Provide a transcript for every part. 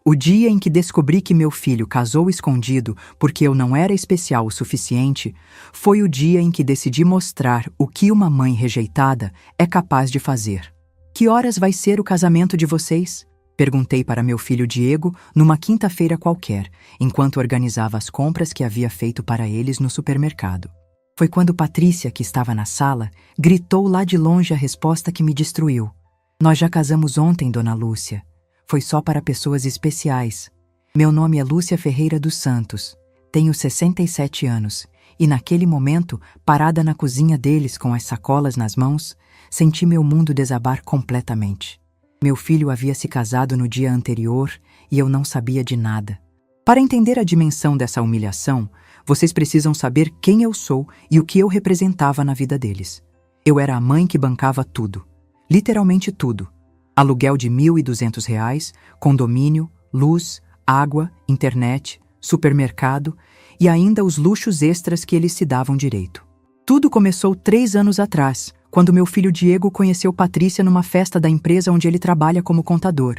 O dia em que descobri que meu filho casou escondido porque eu não era especial o suficiente, foi o dia em que decidi mostrar o que uma mãe rejeitada é capaz de fazer. Que horas vai ser o casamento de vocês? Perguntei para meu filho Diego numa quinta-feira qualquer, enquanto organizava as compras que havia feito para eles no supermercado. Foi quando Patrícia, que estava na sala, gritou lá de longe a resposta que me destruiu. Nós já casamos ontem, Dona Lúcia. Foi só para pessoas especiais. Meu nome é Lúcia Ferreira dos Santos. Tenho 67 anos e naquele momento, parada na cozinha deles com as sacolas nas mãos, senti meu mundo desabar completamente. Meu filho havia se casado no dia anterior e eu não sabia de nada. Para entender a dimensão dessa humilhação, vocês precisam saber quem eu sou e o que eu representava na vida deles. Eu era a mãe que bancava tudo. Literalmente tudo. Aluguel de R$ 1.200, condomínio, luz, água, internet, supermercado e ainda os luxos extras que eles se davam direito. Tudo começou 3 anos atrás, quando meu filho Diego conheceu Patrícia numa festa da empresa onde ele trabalha como contador.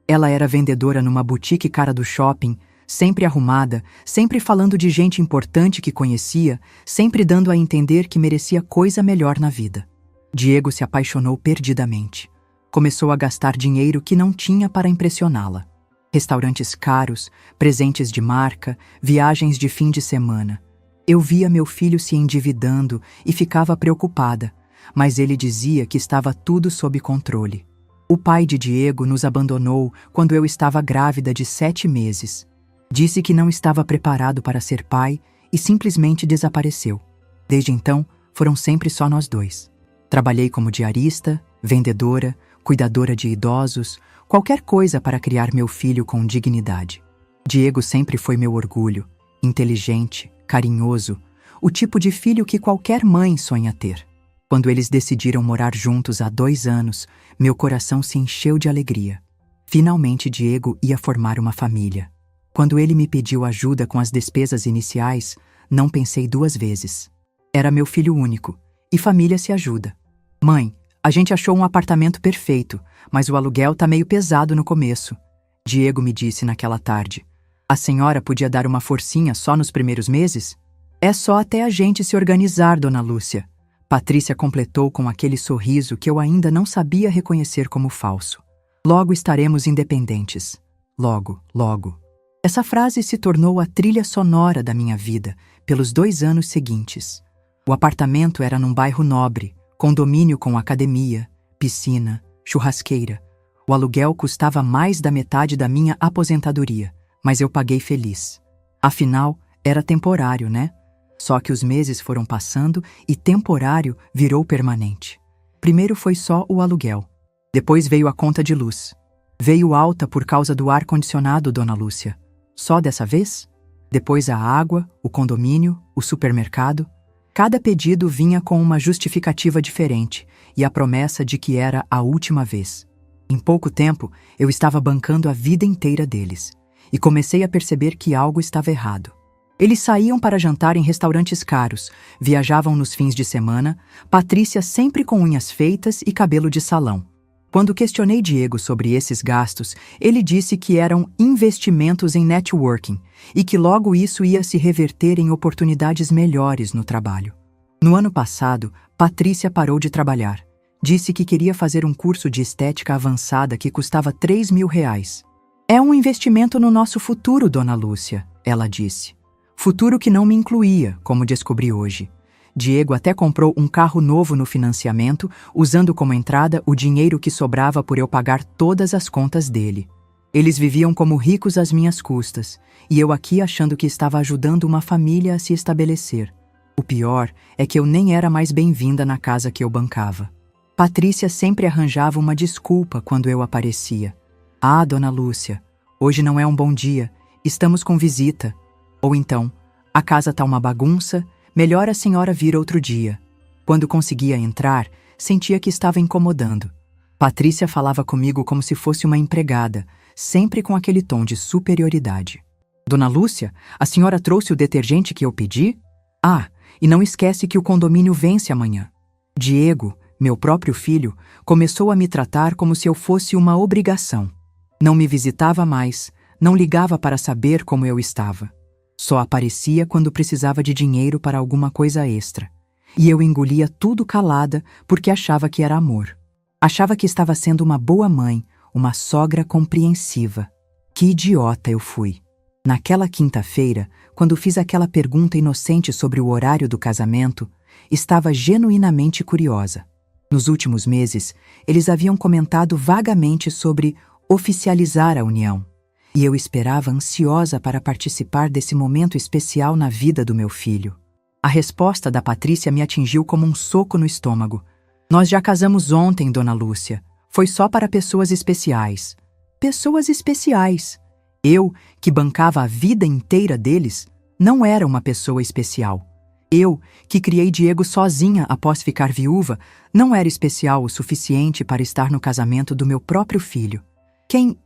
Ela era vendedora numa boutique cara do shopping, sempre arrumada, sempre falando de gente importante que conhecia, sempre dando a entender que merecia coisa melhor na vida. Diego se apaixonou perdidamente. Começou a gastar dinheiro que não tinha para impressioná-la. Restaurantes caros, presentes de marca, viagens de fim de semana. Eu via meu filho se endividando e ficava preocupada, mas ele dizia que estava tudo sob controle. O pai de Diego nos abandonou quando eu estava grávida de 7 meses. Disse que não estava preparado para ser pai e simplesmente desapareceu. Desde então, foram sempre só nós dois. Trabalhei como diarista, vendedora, cuidadora de idosos, qualquer coisa para criar meu filho com dignidade. Diego sempre foi meu orgulho, inteligente, carinhoso, o tipo de filho que qualquer mãe sonha ter. Quando eles decidiram morar juntos há 2 anos, meu coração se encheu de alegria. Finalmente Diego ia formar uma família. Quando ele me pediu ajuda com as despesas iniciais, não pensei 2 vezes. Era meu filho único, e família se ajuda. Mãe, a gente achou um apartamento perfeito, mas o aluguel tá meio pesado no começo. Diego me disse naquela tarde. A senhora podia dar uma forcinha só nos primeiros meses? É só até a gente se organizar, Dona Lúcia. Patrícia completou com aquele sorriso que eu ainda não sabia reconhecer como falso. Logo estaremos independentes. Logo, logo. Essa frase se tornou a trilha sonora da minha vida pelos 2 anos seguintes. O apartamento era num bairro nobre, condomínio com academia, piscina, churrasqueira. O aluguel custava mais da metade da minha aposentadoria, mas eu paguei feliz. Afinal, era temporário, né? Só que os meses foram passando e temporário virou permanente. Primeiro foi só o aluguel. Depois veio a conta de luz. Veio alta por causa do ar-condicionado, Dona Lúcia. Só dessa vez? Depois a água, o condomínio, o supermercado. Cada pedido vinha com uma justificativa diferente e a promessa de que era a última vez. Em pouco tempo, eu estava bancando a vida inteira deles e comecei a perceber que algo estava errado. Eles saíam para jantar em restaurantes caros, viajavam nos fins de semana, Patrícia sempre com unhas feitas e cabelo de salão. Quando questionei Diego sobre esses gastos, ele disse que eram investimentos em networking e que logo isso ia se reverter em oportunidades melhores no trabalho. No ano passado, Patrícia parou de trabalhar. Disse que queria fazer um curso de estética avançada que custava R$ 3.000. É um investimento no nosso futuro, Dona Lúcia, ela disse. Futuro que não me incluía, como descobri hoje. Diego até comprou um carro novo no financiamento, usando como entrada o dinheiro que sobrava por eu pagar todas as contas dele. Eles viviam como ricos às minhas custas, e eu aqui achando que estava ajudando uma família a se estabelecer. O pior é que eu nem era mais bem-vinda na casa que eu bancava. Patrícia sempre arranjava uma desculpa quando eu aparecia. Ah, Dona Lúcia, hoje não é um bom dia, estamos com visita. Ou então, a casa tá uma bagunça, melhor a senhora vir outro dia. Quando conseguia entrar, sentia que estava incomodando. Patrícia falava comigo como se fosse uma empregada, sempre com aquele tom de superioridade. Dona Lúcia, a senhora trouxe o detergente que eu pedi? Ah, e não esquece que o condomínio vence amanhã. Diego, meu próprio filho, começou a me tratar como se eu fosse uma obrigação. Não me visitava mais, Não ligava para saber como eu estava. Só aparecia quando precisava de dinheiro para alguma coisa extra. E eu engolia tudo calada porque achava que era amor. Achava que estava sendo uma boa mãe, uma sogra compreensiva. Que idiota eu fui. Naquela quinta-feira, quando fiz aquela pergunta inocente sobre o horário do casamento, estava genuinamente curiosa. Nos últimos meses, eles haviam comentado vagamente sobre oficializar a união. E eu esperava ansiosa para participar desse momento especial na vida do meu filho. A resposta da Patrícia me atingiu como um soco no estômago. Nós já casamos ontem, Dona Lúcia. Foi só para pessoas especiais. Pessoas especiais. Eu, que bancava a vida inteira deles, não era uma pessoa especial. Eu, que criei Diego sozinha após ficar viúva, não era especial o suficiente para estar no casamento do meu próprio filho. Quem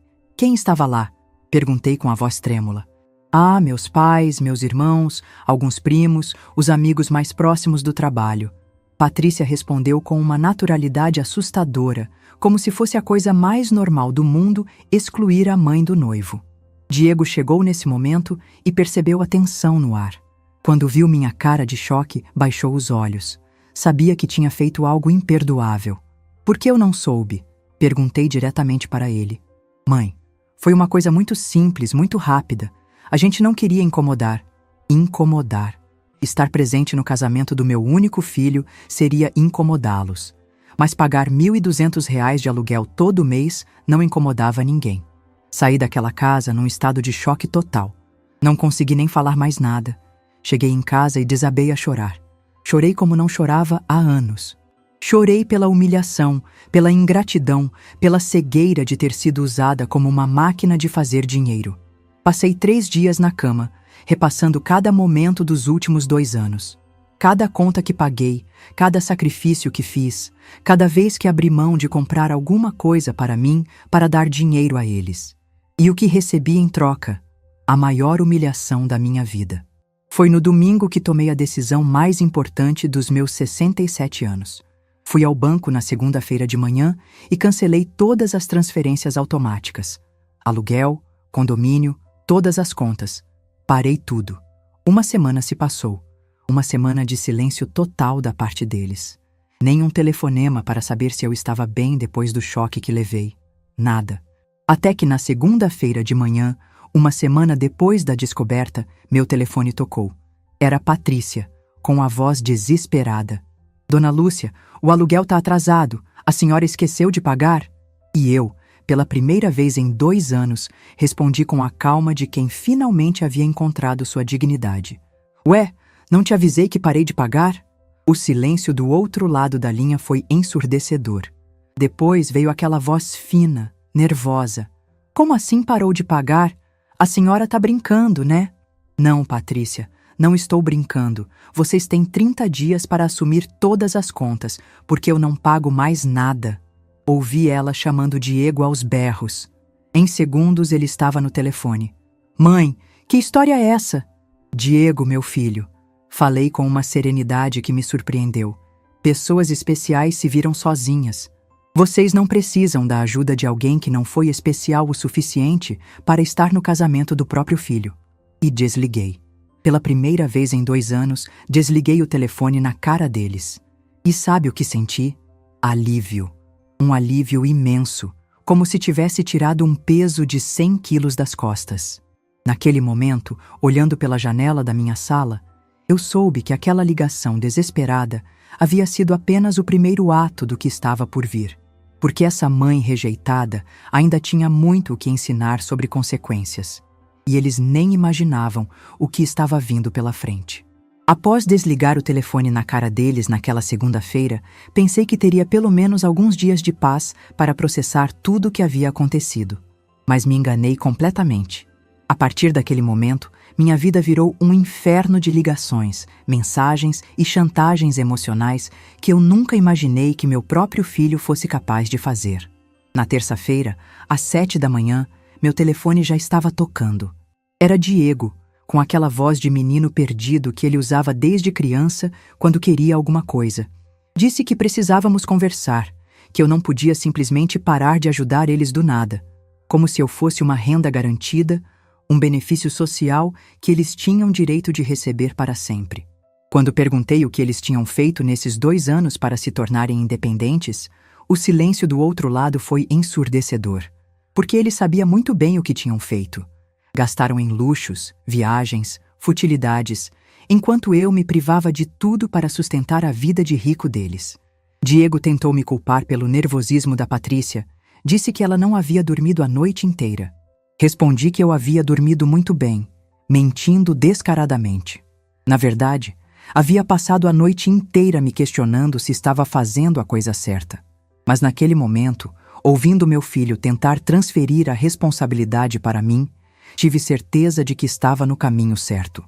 estava lá? Perguntei com a voz trêmula. Ah, meus pais, meus irmãos, alguns primos, os amigos mais próximos do trabalho. Patrícia respondeu com uma naturalidade assustadora, como se fosse a coisa mais normal do mundo excluir a mãe do noivo. Diego chegou nesse momento e percebeu a tensão no ar. Quando viu minha cara de choque, baixou os olhos. Sabia que tinha feito algo imperdoável. Por que eu não soube? Perguntei diretamente para ele. Mãe, foi uma coisa muito simples, muito rápida. A gente não queria incomodar. Incomodar. Estar presente no casamento do meu único filho seria incomodá-los. Mas pagar R$ 1.200 de aluguel todo mês não incomodava ninguém. Saí daquela casa num estado de choque total. Não consegui nem falar mais nada. Cheguei em casa e desabei a chorar. Chorei como não chorava há anos. Chorei pela humilhação, pela ingratidão, pela cegueira de ter sido usada como uma máquina de fazer dinheiro. Passei 3 dias na cama, repassando cada momento dos últimos 2 anos. Cada conta que paguei, cada sacrifício que fiz, cada vez que abri mão de comprar alguma coisa para mim para dar dinheiro a eles. E o que recebi em troca? A maior humilhação da minha vida. Foi no domingo que tomei a decisão mais importante dos meus 67 anos. Fui ao banco na segunda-feira de manhã e cancelei todas as transferências automáticas. Aluguel, condomínio, todas as contas. Parei tudo. Uma semana se passou. Uma semana de silêncio total da parte deles. Nem um telefonema para saber se eu estava bem depois do choque que levei. Nada. Até que na segunda-feira de manhã, uma semana depois da descoberta, meu telefone tocou. Era Patrícia, com a voz desesperada. Dona Lúcia, o aluguel está atrasado. A senhora esqueceu de pagar? E eu, pela primeira vez em 2 anos, respondi com a calma de quem finalmente havia encontrado sua dignidade. Ué, não te avisei que parei de pagar? O silêncio do outro lado da linha foi ensurdecedor. Depois veio aquela voz fina, nervosa. Como assim parou de pagar? A senhora está brincando, né? Não, Patrícia, não estou brincando. Vocês têm 30 dias para assumir todas as contas, porque eu não pago mais nada. Ouvi ela chamando Diego aos berros. Em segundos ele estava no telefone. Mãe, que história é essa? Diego, meu filho. Falei com uma serenidade que me surpreendeu. Pessoas especiais se viram sozinhas. Vocês não precisam da ajuda de alguém que não foi especial o suficiente para estar no casamento do próprio filho. E desliguei. Pela primeira vez em 2 anos, desliguei o telefone na cara deles. E sabe o que senti? Alívio. Um alívio imenso, como se tivesse tirado um peso de 100 quilos das costas. Naquele momento, olhando pela janela da minha sala, eu soube que aquela ligação desesperada havia sido apenas o primeiro ato do que estava por vir. Porque essa mãe rejeitada ainda tinha muito o que ensinar sobre consequências. E eles nem imaginavam o que estava vindo pela frente. Após desligar o telefone na cara deles naquela segunda-feira, pensei que teria pelo menos alguns dias de paz para processar tudo o que havia acontecido. Mas me enganei completamente. A partir daquele momento, minha vida virou um inferno de ligações, mensagens e chantagens emocionais que eu nunca imaginei que meu próprio filho fosse capaz de fazer. Na terça-feira, às 7 da manhã, meu telefone já estava tocando. Era Diego, com aquela voz de menino perdido que ele usava desde criança quando queria alguma coisa. Disse que precisávamos conversar, que eu não podia simplesmente parar de ajudar eles do nada. como se eu fosse uma renda garantida, um benefício social que eles tinham direito de receber para sempre. Quando perguntei o que eles tinham feito nesses 2 anos para se tornarem independentes, o silêncio do outro lado foi ensurdecedor, porque ele sabia muito bem o que tinham feito. Gastaram em luxos, viagens, futilidades, enquanto eu me privava de tudo para sustentar a vida de rico deles. Diego tentou me culpar pelo nervosismo da Patrícia, disse que ela não havia dormido a noite inteira. Respondi que eu havia dormido muito bem, mentindo descaradamente. Na verdade, havia passado a noite inteira me questionando se estava fazendo a coisa certa. Mas naquele momento, ouvindo meu filho tentar transferir a responsabilidade para mim, tive certeza de que estava no caminho certo.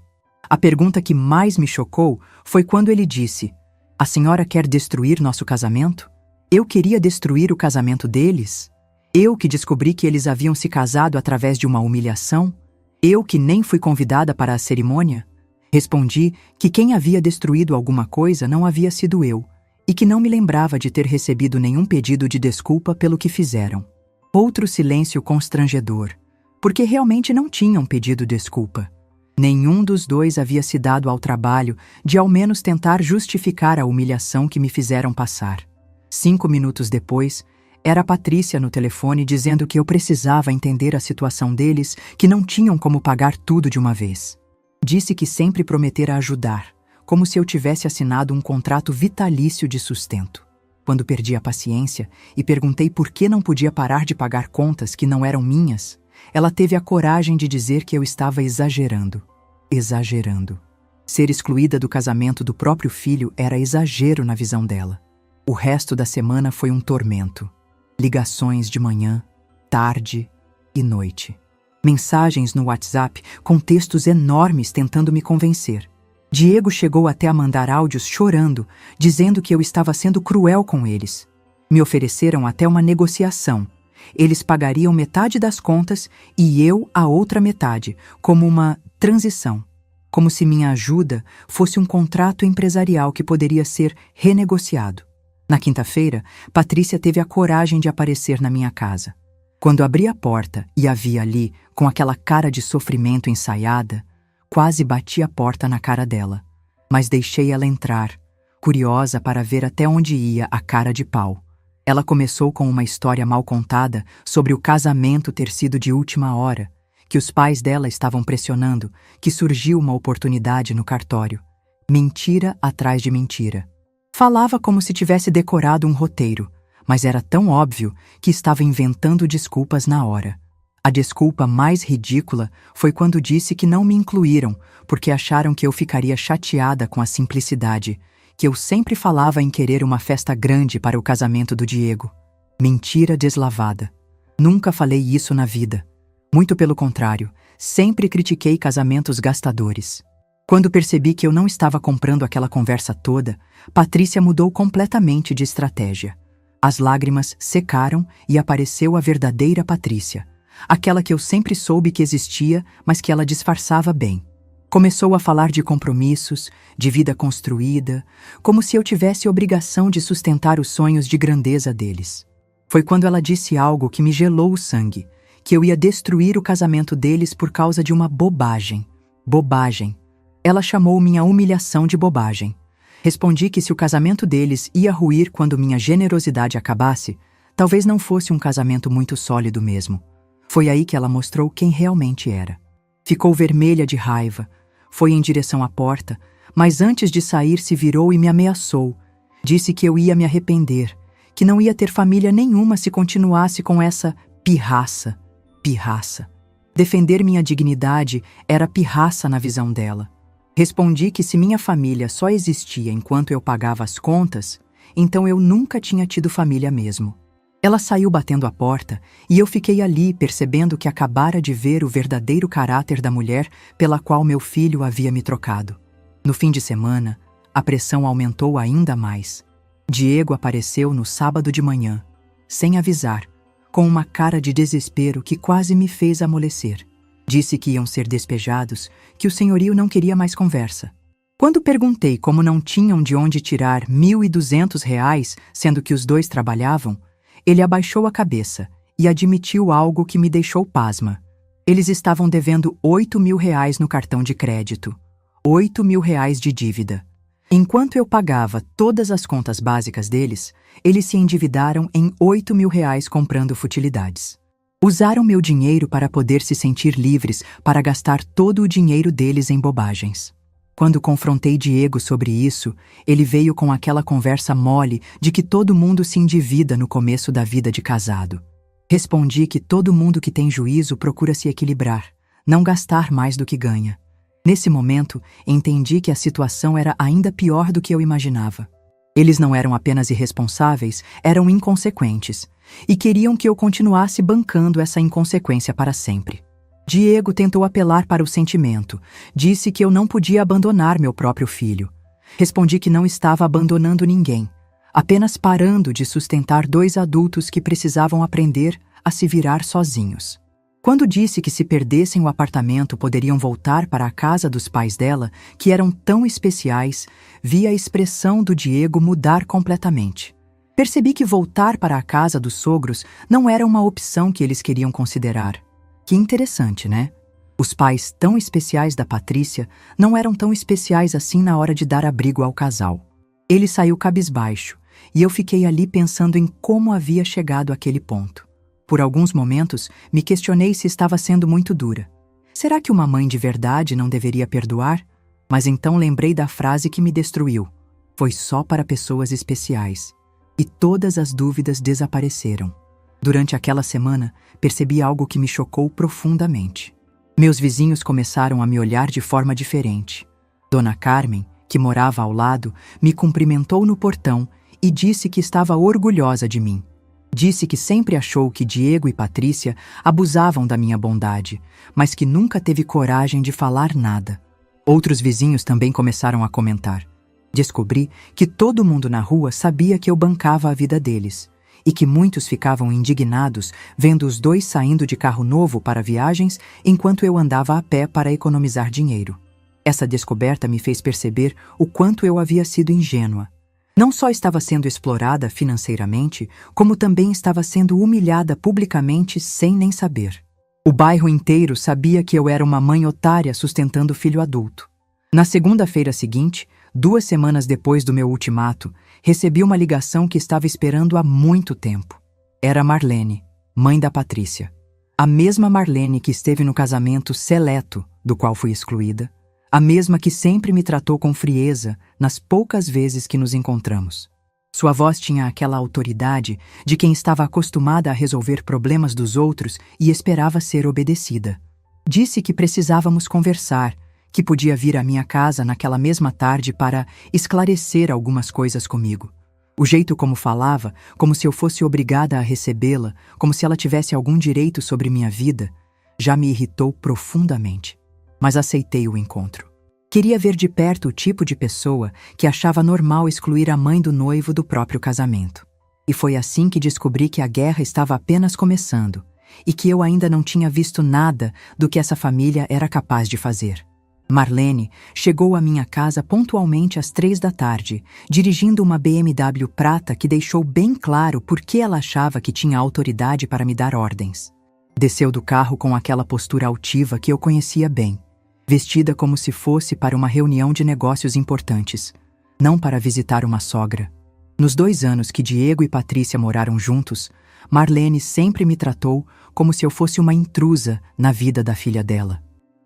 A pergunta que mais me chocou foi quando ele disse: "A senhora quer destruir nosso casamento?" Eu queria destruir o casamento deles? Eu que descobri que eles haviam se casado através de uma humilhação? Eu que nem fui convidada para a cerimônia? Respondi que quem havia destruído alguma coisa não havia sido eu, e que não me lembrava de ter recebido nenhum pedido de desculpa pelo que fizeram. Outro silêncio constrangedor, porque realmente não tinham pedido desculpa. Nenhum dos dois havia se dado ao trabalho de ao menos tentar justificar a humilhação que me fizeram passar. 5 minutos depois, era a Patrícia no telefone dizendo que eu precisava entender a situação deles, que não tinham como pagar tudo de uma vez. Disse que sempre prometera ajudar, como se eu tivesse assinado um contrato vitalício de sustento. Quando perdi a paciência e perguntei por que não podia parar de pagar contas que não eram minhas, ela teve a coragem de dizer que eu estava exagerando. Exagerando. Ser excluída do casamento do próprio filho era exagero na visão dela. O resto da semana foi um tormento. Ligações de manhã, tarde e noite. Mensagens no WhatsApp com textos enormes tentando me convencer. Diego chegou até a mandar áudios chorando, dizendo que eu estava sendo cruel com eles. Me ofereceram até uma negociação. Eles pagariam metade das contas e eu a outra metade, como uma transição. Como se minha ajuda fosse um contrato empresarial que poderia ser renegociado. Na quinta-feira, Patrícia teve a coragem de aparecer na minha casa. Quando abri a porta e a vi ali, com aquela cara de sofrimento ensaiada, quase bati a porta na cara dela. Mas deixei ela entrar, curiosa para ver até onde ia a cara de pau. Ela começou com uma história mal contada sobre o casamento ter sido de última hora, que os pais dela estavam pressionando, que surgiu uma oportunidade no cartório. Mentira atrás de mentira. Falava como se tivesse decorado um roteiro, mas era tão óbvio que estava inventando desculpas na hora. A desculpa mais ridícula foi quando disse que não me incluíram, porque acharam que eu ficaria chateada com a simplicidade, que eu sempre falava em querer uma festa grande para o casamento do Diego. Mentira deslavada. Nunca falei isso na vida. Muito pelo contrário, sempre critiquei casamentos gastadores. Quando percebi que eu não estava comprando aquela conversa toda, Patrícia mudou completamente de estratégia. As lágrimas secaram e apareceu a verdadeira Patrícia, aquela que eu sempre soube que existia, mas que ela disfarçava bem. Começou a falar de compromissos, de vida construída, como se eu tivesse obrigação de sustentar os sonhos de grandeza deles. Foi quando ela disse algo que me gelou o sangue, que eu ia destruir o casamento deles por causa de uma bobagem. Bobagem. Ela chamou minha humilhação de bobagem. Respondi que se o casamento deles ia ruir quando minha generosidade acabasse, talvez não fosse um casamento muito sólido mesmo. Foi aí que ela mostrou quem realmente era. Ficou vermelha de raiva, foi em direção à porta, mas antes de sair se virou e me ameaçou. Disse que eu ia me arrepender, que não ia ter família nenhuma se continuasse com essa pirraça. Pirraça. Defender minha dignidade era pirraça na visão dela. Respondi que se minha família só existia enquanto eu pagava as contas, então eu nunca tinha tido família mesmo. Ela saiu batendo a porta e eu fiquei ali percebendo que acabara de ver o verdadeiro caráter da mulher pela qual meu filho havia me trocado. No fim de semana, a pressão aumentou ainda mais. Diego apareceu no sábado de manhã, sem avisar, com uma cara de desespero que quase me fez amolecer. Disse que iam ser despejados, que o senhorio não queria mais conversa. Quando perguntei como não tinham de onde tirar R$ 1.200, sendo que os dois trabalhavam, ele abaixou a cabeça e admitiu algo que me deixou pasma. Eles estavam devendo R$ 8.000 no cartão de crédito. R$ 8.000 de dívida. Enquanto eu pagava todas as contas básicas deles, eles se endividaram em R$ 8.000 comprando futilidades. Usaram meu dinheiro para poder se sentir livres para gastar todo o dinheiro deles em bobagens. Quando confrontei Diego sobre isso, ele veio com aquela conversa mole de que todo mundo se endivida no começo da vida de casado. Respondi que todo mundo que tem juízo procura se equilibrar, não gastar mais do que ganha. Nesse momento, entendi que a situação era ainda pior do que eu imaginava. Eles não eram apenas irresponsáveis, eram inconsequentes, e queriam que eu continuasse bancando essa inconsequência para sempre. Diego tentou apelar para o sentimento, disse que eu não podia abandonar meu próprio filho. Respondi que não estava abandonando ninguém, apenas parando de sustentar 2 adultos que precisavam aprender a se virar sozinhos. Quando disse que se perdessem o apartamento poderiam voltar para a casa dos pais dela, que eram tão especiais, vi a expressão do Diego mudar completamente. Percebi que voltar para a casa dos sogros não era uma opção que eles queriam considerar. Que interessante, né? Os pais tão especiais da Patrícia não eram tão especiais assim na hora de dar abrigo ao casal. Ele saiu cabisbaixo, e eu fiquei ali pensando em como havia chegado àquele ponto. Por alguns momentos, me questionei se estava sendo muito dura. Será que uma mãe de verdade não deveria perdoar? Mas então lembrei da frase que me destruiu. Foi só para pessoas especiais. E todas as dúvidas desapareceram. Durante aquela semana, percebi algo que me chocou profundamente. Meus vizinhos começaram a me olhar de forma diferente. Dona Carmen, que morava ao lado, me cumprimentou no portão e disse que estava orgulhosa de mim. Disse que sempre achou que Diego e Patrícia abusavam da minha bondade, mas que nunca teve coragem de falar nada. Outros vizinhos também começaram a comentar. Descobri que todo mundo na rua sabia que eu bancava a vida deles, e que muitos ficavam indignados vendo os dois saindo de carro novo para viagens enquanto eu andava a pé para economizar dinheiro. Essa descoberta me fez perceber o quanto eu havia sido ingênua. Não só estava sendo explorada financeiramente, como também estava sendo humilhada publicamente sem nem saber. O bairro inteiro sabia que eu era uma mãe otária sustentando o filho adulto. Na segunda-feira seguinte, 2 semanas depois do meu ultimato, recebi uma ligação que estava esperando há muito tempo. Era Marlene, mãe da Patrícia. A mesma Marlene que esteve no casamento seleto, do qual fui excluída. A mesma que sempre me tratou com frieza nas poucas vezes que nos encontramos. Sua voz tinha aquela autoridade de quem estava acostumada a resolver problemas dos outros e esperava ser obedecida. Disse que precisávamos conversar, que podia vir à minha casa naquela mesma tarde para esclarecer algumas coisas comigo. O jeito como falava, como se eu fosse obrigada a recebê-la, como se ela tivesse algum direito sobre minha vida, já me irritou profundamente. Mas aceitei o encontro. Queria ver de perto o tipo de pessoa que achava normal excluir a mãe do noivo do próprio casamento. E foi assim que descobri que a guerra estava apenas começando e que eu ainda não tinha visto nada do que essa família era capaz de fazer. Marlene chegou à minha casa pontualmente às 3 da tarde, dirigindo uma BMW prata que deixou bem claro por que ela achava que tinha autoridade para me dar ordens. Desceu do carro com aquela postura altiva que eu conhecia bem, vestida como se fosse para uma reunião de negócios importantes, não para visitar uma sogra. Nos 2 anos que Diego e Patrícia moraram juntos, Marlene sempre me tratou como se eu fosse uma intrusa na vida da filha dela.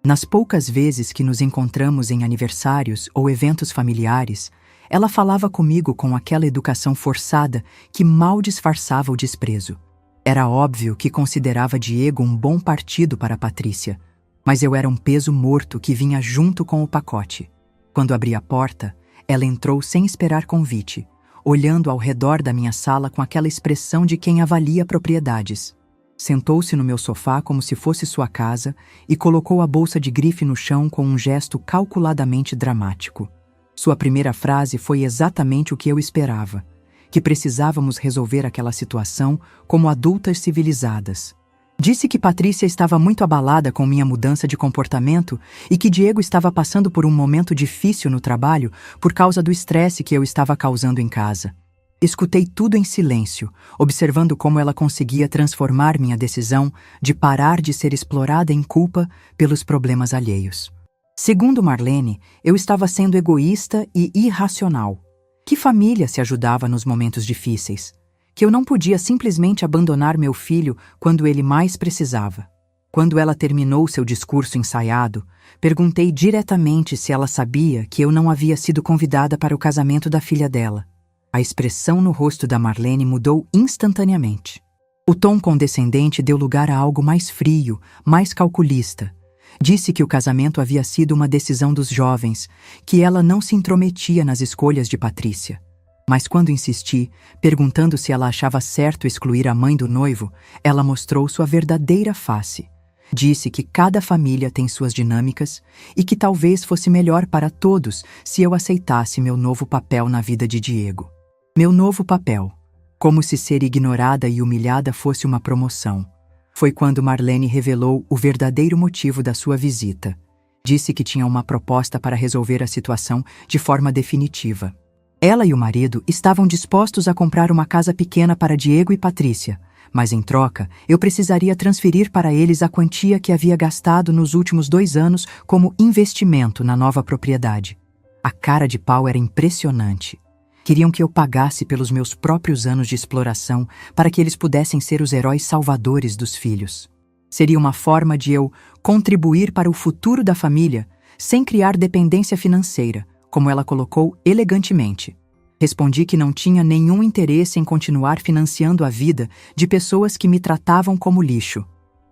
Nas poucas vezes que nos encontramos em aniversários ou eventos familiares, ela falava comigo com aquela educação forçada que mal disfarçava o desprezo. Era óbvio que considerava Diego um bom partido para Patrícia, mas eu era um peso morto que vinha junto com o pacote. Quando abri a porta, ela entrou sem esperar convite, olhando ao redor da minha sala com aquela expressão de quem avalia propriedades. Sentou-se no meu sofá como se fosse sua casa e colocou a bolsa de grife no chão com um gesto calculadamente dramático. Sua primeira frase foi exatamente o que eu esperava, que precisávamos resolver aquela situação como adultas civilizadas. Disse que Patrícia estava muito abalada com minha mudança de comportamento e que Diego estava passando por um momento difícil no trabalho por causa do estresse que eu estava causando em casa. Escutei tudo em silêncio, observando como ela conseguia transformar minha decisão de parar de ser explorada em culpa pelos problemas alheios. Segundo Marlene, eu estava sendo egoísta e irracional. Que família se ajudava nos momentos difíceis? Que eu não podia simplesmente abandonar meu filho quando ele mais precisava. Quando ela terminou seu discurso ensaiado, perguntei diretamente se ela sabia que eu não havia sido convidada para o casamento da filha dela. A expressão no rosto da Marlene mudou instantaneamente. O tom condescendente deu lugar a algo mais frio, mais calculista. Disse que o casamento havia sido uma decisão dos jovens, que ela não se intrometia nas escolhas de Patrícia. Mas quando insisti, perguntando se ela achava certo excluir a mãe do noivo, ela mostrou sua verdadeira face. Disse que cada família tem suas dinâmicas e que talvez fosse melhor para todos se eu aceitasse meu novo papel na vida de Diego. Meu novo papel, como se ser ignorada e humilhada fosse uma promoção. Foi quando Marlene revelou o verdadeiro motivo da sua visita. Disse que tinha uma proposta para resolver a situação de forma definitiva. Ela e o marido estavam dispostos a comprar uma casa pequena para Diego e Patrícia, mas em troca eu precisaria transferir para eles a quantia que havia gastado nos últimos 2 anos como investimento na nova propriedade. A cara de pau era impressionante. Queriam que eu pagasse pelos meus próprios anos de exploração para que eles pudessem ser os heróis salvadores dos filhos. Seria uma forma de eu contribuir para o futuro da família sem criar dependência financeira, como ela colocou elegantemente. Respondi que não tinha nenhum interesse em continuar financiando a vida de pessoas que me tratavam como lixo.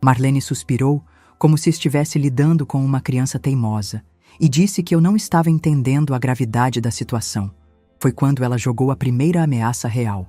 Marlene suspirou, como se estivesse lidando com uma criança teimosa, e disse que eu não estava entendendo a gravidade da situação. Foi quando ela jogou a primeira ameaça real.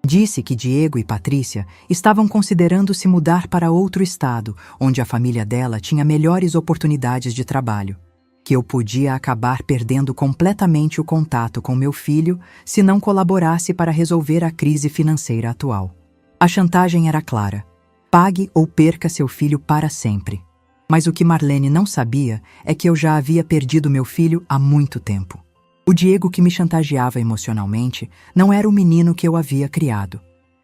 Disse que Diego e Patrícia estavam considerando se mudar para outro estado, onde a família dela tinha melhores oportunidades de trabalho. Que eu podia acabar perdendo completamente o contato com meu filho se não colaborasse para resolver a crise financeira atual. A chantagem era clara: pague ou perca seu filho para sempre. Mas o que Marlene não sabia é que eu já havia perdido meu filho há muito tempo. O Diego que me chantageava emocionalmente não era o menino que eu havia criado.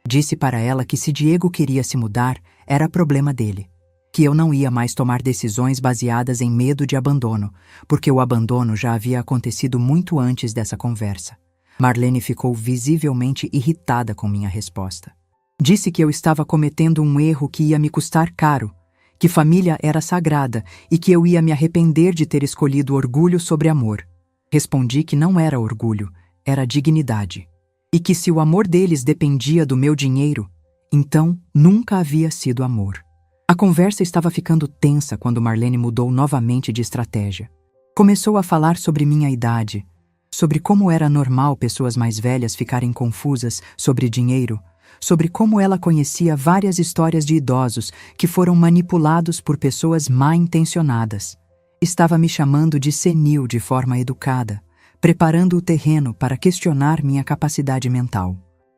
Disse para ela que se Diego queria se mudar, era problema dele. Que eu não ia mais tomar decisões baseadas em medo de abandono, porque o abandono já havia acontecido muito antes dessa conversa. Marlene ficou visivelmente irritada com minha resposta. Disse que eu estava cometendo um erro que ia me custar caro, que família era sagrada e que eu ia me arrepender de ter escolhido orgulho sobre amor. Respondi que não era orgulho, era dignidade. E que se o amor deles dependia do meu dinheiro, então nunca havia sido amor. A conversa estava ficando tensa quando Marlene mudou novamente de estratégia. Começou a falar sobre minha idade, sobre como era normal pessoas mais velhas ficarem confusas sobre dinheiro, sobre como ela conhecia várias histórias de idosos que foram manipulados por pessoas mal intencionadas. Estava me chamando de senil de forma educada, preparando o terreno para questionar minha capacidade mental.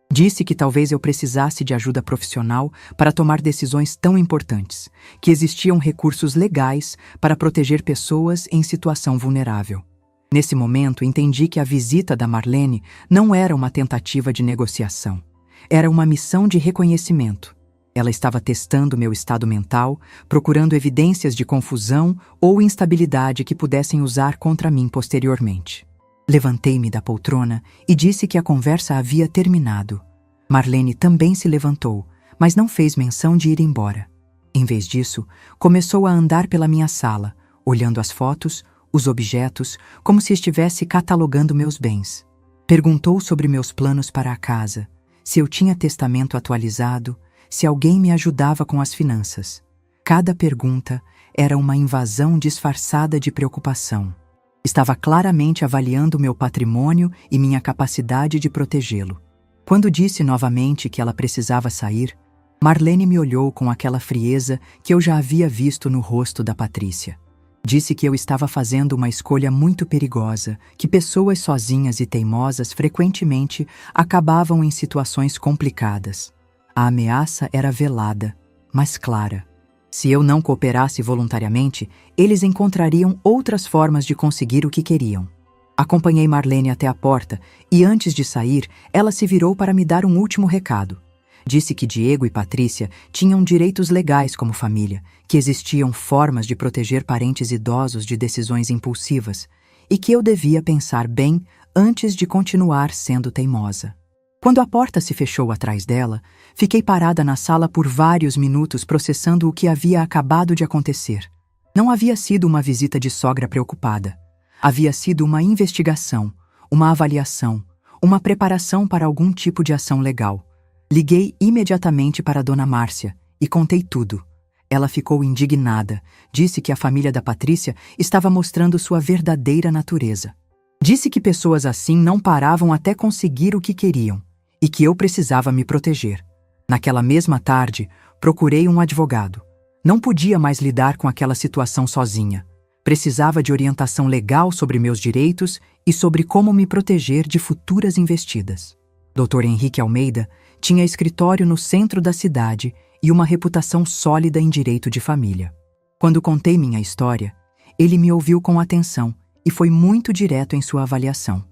Disse que talvez eu precisasse de ajuda profissional para tomar decisões tão importantes, que existiam recursos legais para proteger pessoas em situação vulnerável. Nesse momento, entendi que a visita da Marlene não era uma tentativa de negociação. Era uma missão de reconhecimento. Ela estava testando meu estado mental, procurando evidências de confusão ou instabilidade que pudessem usar contra mim posteriormente. Levantei-me da poltrona e disse que a conversa havia terminado. Marlene também se levantou, mas não fez menção de ir embora. Em vez disso, começou a andar pela minha sala, olhando as fotos, os objetos, como se estivesse catalogando meus bens. Perguntou sobre meus planos para a casa, se eu tinha testamento atualizado, se alguém me ajudava com as finanças. Cada pergunta era uma invasão disfarçada de preocupação. Estava claramente avaliando meu patrimônio e minha capacidade de protegê-lo. Quando disse novamente que ela precisava sair, Marlene me olhou com aquela frieza que eu já havia visto no rosto da Patrícia. Disse que eu estava fazendo uma escolha muito perigosa, que pessoas sozinhas e teimosas frequentemente acabavam em situações complicadas. A ameaça era velada, mas clara. Se eu não cooperasse voluntariamente, eles encontrariam outras formas de conseguir o que queriam. Acompanhei Marlene até a porta e, antes de sair, ela se virou para me dar um último recado. Disse que Diego e Patrícia tinham direitos legais como família, que existiam formas de proteger parentes idosos de decisões impulsivas e que eu devia pensar bem antes de continuar sendo teimosa. Quando a porta se fechou atrás dela, fiquei parada na sala por vários minutos processando o que havia acabado de acontecer. Não havia sido uma visita de sogra preocupada. Havia sido uma investigação, uma avaliação, uma preparação para algum tipo de ação legal. Liguei imediatamente para Dona Márcia e contei tudo. Ela ficou indignada, disse que a família da Patrícia estava mostrando sua verdadeira natureza. Disse que pessoas assim não paravam até conseguir o que queriam e que eu precisava me proteger. Naquela mesma tarde, procurei um advogado. Não podia mais lidar com aquela situação sozinha. Precisava de orientação legal sobre meus direitos e sobre como me proteger de futuras investidas. Dr. Henrique Almeida tinha escritório no centro da cidade e uma reputação sólida em direito de família. Quando contei minha história, ele me ouviu com atenção e foi muito direto em sua avaliação.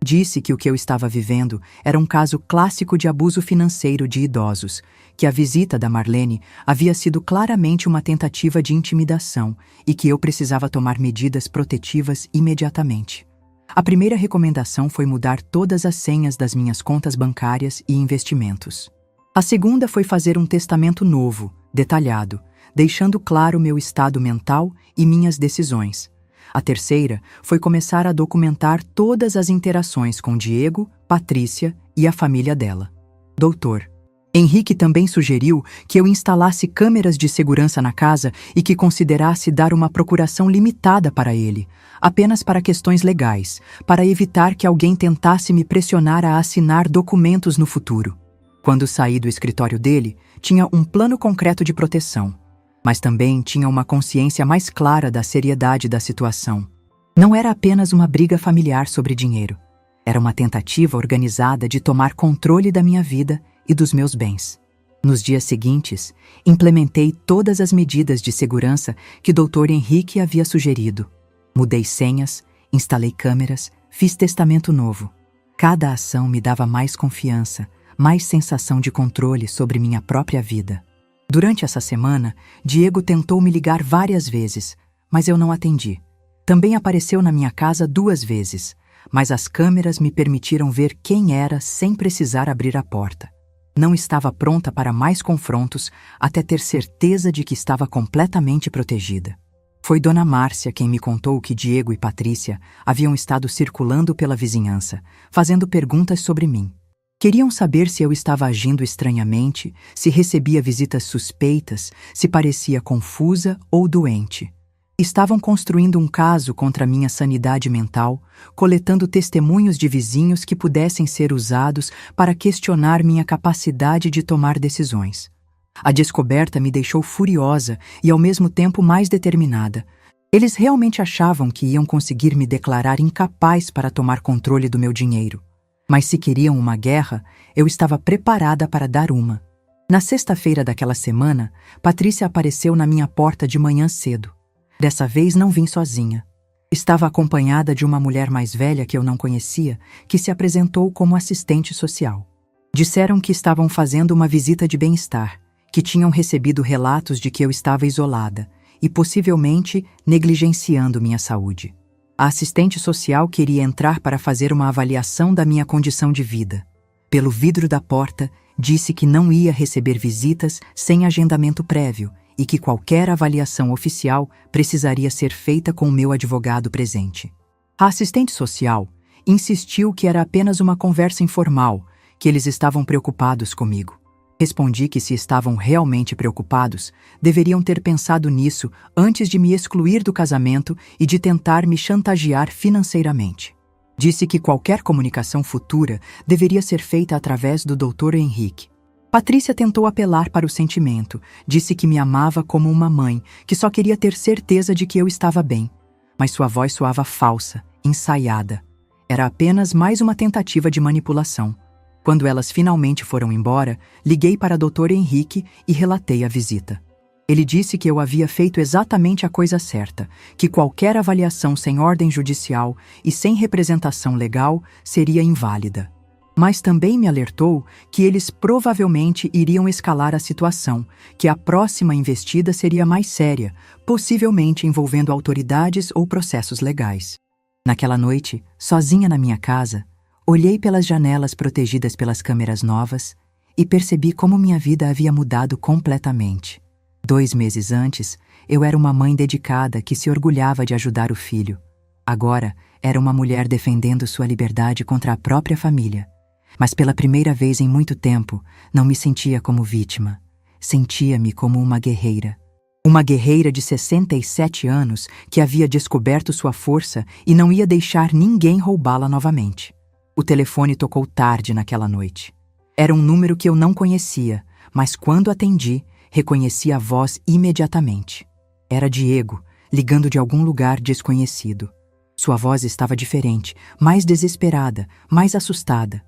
Disse que o que eu estava vivendo era um caso clássico de abuso financeiro de idosos, que a visita da Marlene havia sido claramente uma tentativa de intimidação e que eu precisava tomar medidas protetivas imediatamente. A primeira recomendação foi mudar todas as senhas das minhas contas bancárias e investimentos. A segunda foi fazer um testamento novo, detalhado, deixando claro meu estado mental e minhas decisões. A terceira foi começar a documentar todas as interações com Diego, Patrícia e a família dela. Doutor Henrique também sugeriu que eu instalasse câmeras de segurança na casa e que considerasse dar uma procuração limitada para ele, apenas para questões legais, para evitar que alguém tentasse me pressionar a assinar documentos no futuro. Quando saí do escritório dele, tinha um plano concreto de proteção, mas também tinha uma consciência mais clara da seriedade da situação. Não era apenas uma briga familiar sobre dinheiro. Era uma tentativa organizada de tomar controle da minha vida e dos meus bens. Nos dias seguintes, implementei todas as medidas de segurança que Dr. Henrique havia sugerido. Mudei senhas, instalei câmeras, fiz testamento novo. Cada ação me dava mais confiança, mais sensação de controle sobre minha própria vida. Durante essa semana, Diego tentou me ligar várias vezes, mas eu não atendi. Também apareceu na minha casa 2 vezes, mas as câmeras me permitiram ver quem era sem precisar abrir a porta. Não estava pronta para mais confrontos até ter certeza de que estava completamente protegida. Foi Dona Márcia quem me contou que Diego e Patrícia haviam estado circulando pela vizinhança, fazendo perguntas sobre mim. Queriam saber se eu estava agindo estranhamente, se recebia visitas suspeitas, se parecia confusa ou doente. Estavam construindo um caso contra minha sanidade mental, coletando testemunhos de vizinhos que pudessem ser usados para questionar minha capacidade de tomar decisões. A descoberta me deixou furiosa e ao mesmo tempo mais determinada. Eles realmente achavam que iam conseguir me declarar incapaz para tomar controle do meu dinheiro. Mas se queriam uma guerra, eu estava preparada para dar uma. Na sexta-feira daquela semana, Patrícia apareceu na minha porta de manhã cedo. Dessa vez não vim sozinha. Estava acompanhada de uma mulher mais velha que eu não conhecia, que se apresentou como assistente social. Disseram que estavam fazendo uma visita de bem-estar, que tinham recebido relatos de que eu estava isolada e possivelmente negligenciando minha saúde. A assistente social queria entrar para fazer uma avaliação da minha condição de vida. Pelo vidro da porta, disse que não ia receber visitas sem agendamento prévio e que qualquer avaliação oficial precisaria ser feita com o meu advogado presente. A assistente social insistiu que era apenas uma conversa informal, que eles estavam preocupados comigo. Respondi que se estavam realmente preocupados, deveriam ter pensado nisso antes de me excluir do casamento e de tentar me chantagear financeiramente. Disse que qualquer comunicação futura deveria ser feita através do Dr. Henrique. Patrícia tentou apelar para o sentimento, disse que me amava como uma mãe, que só queria ter certeza de que eu estava bem. Mas sua voz soava falsa, ensaiada. Era apenas mais uma tentativa de manipulação. Quando elas finalmente foram embora, liguei para Dr. Henrique e relatei a visita. Ele disse que eu havia feito exatamente a coisa certa, que qualquer avaliação sem ordem judicial e sem representação legal seria inválida. Mas também me alertou que eles provavelmente iriam escalar a situação, que a próxima investida seria mais séria, possivelmente envolvendo autoridades ou processos legais. Naquela noite, sozinha na minha casa, olhei pelas janelas protegidas pelas câmeras novas e percebi como minha vida havia mudado completamente. 2 meses antes, eu era uma mãe dedicada que se orgulhava de ajudar o filho. Agora, era uma mulher defendendo sua liberdade contra a própria família. Mas pela primeira vez em muito tempo, não me sentia como vítima. Sentia-me como uma guerreira. Uma guerreira de 67 anos que havia descoberto sua força e não ia deixar ninguém roubá-la novamente. O telefone tocou tarde naquela noite. Era um número que eu não conhecia, mas quando atendi, reconheci a voz imediatamente. Era Diego, ligando de algum lugar desconhecido. Sua voz estava diferente, mais desesperada, mais assustada.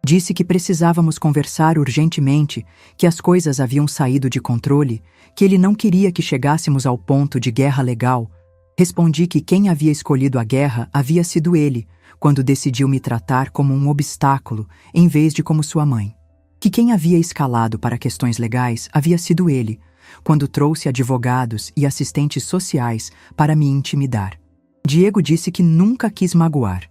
Disse que precisávamos conversar urgentemente, que as coisas haviam saído de controle, que ele não queria que chegássemos ao ponto de guerra legal. Respondi que quem havia escolhido a guerra havia sido ele, quando decidiu me tratar como um obstáculo, em vez de como sua mãe. Que quem havia escalado para questões legais havia sido ele, quando trouxe advogados e assistentes sociais para me intimidar. Diego disse que nunca quis magoar,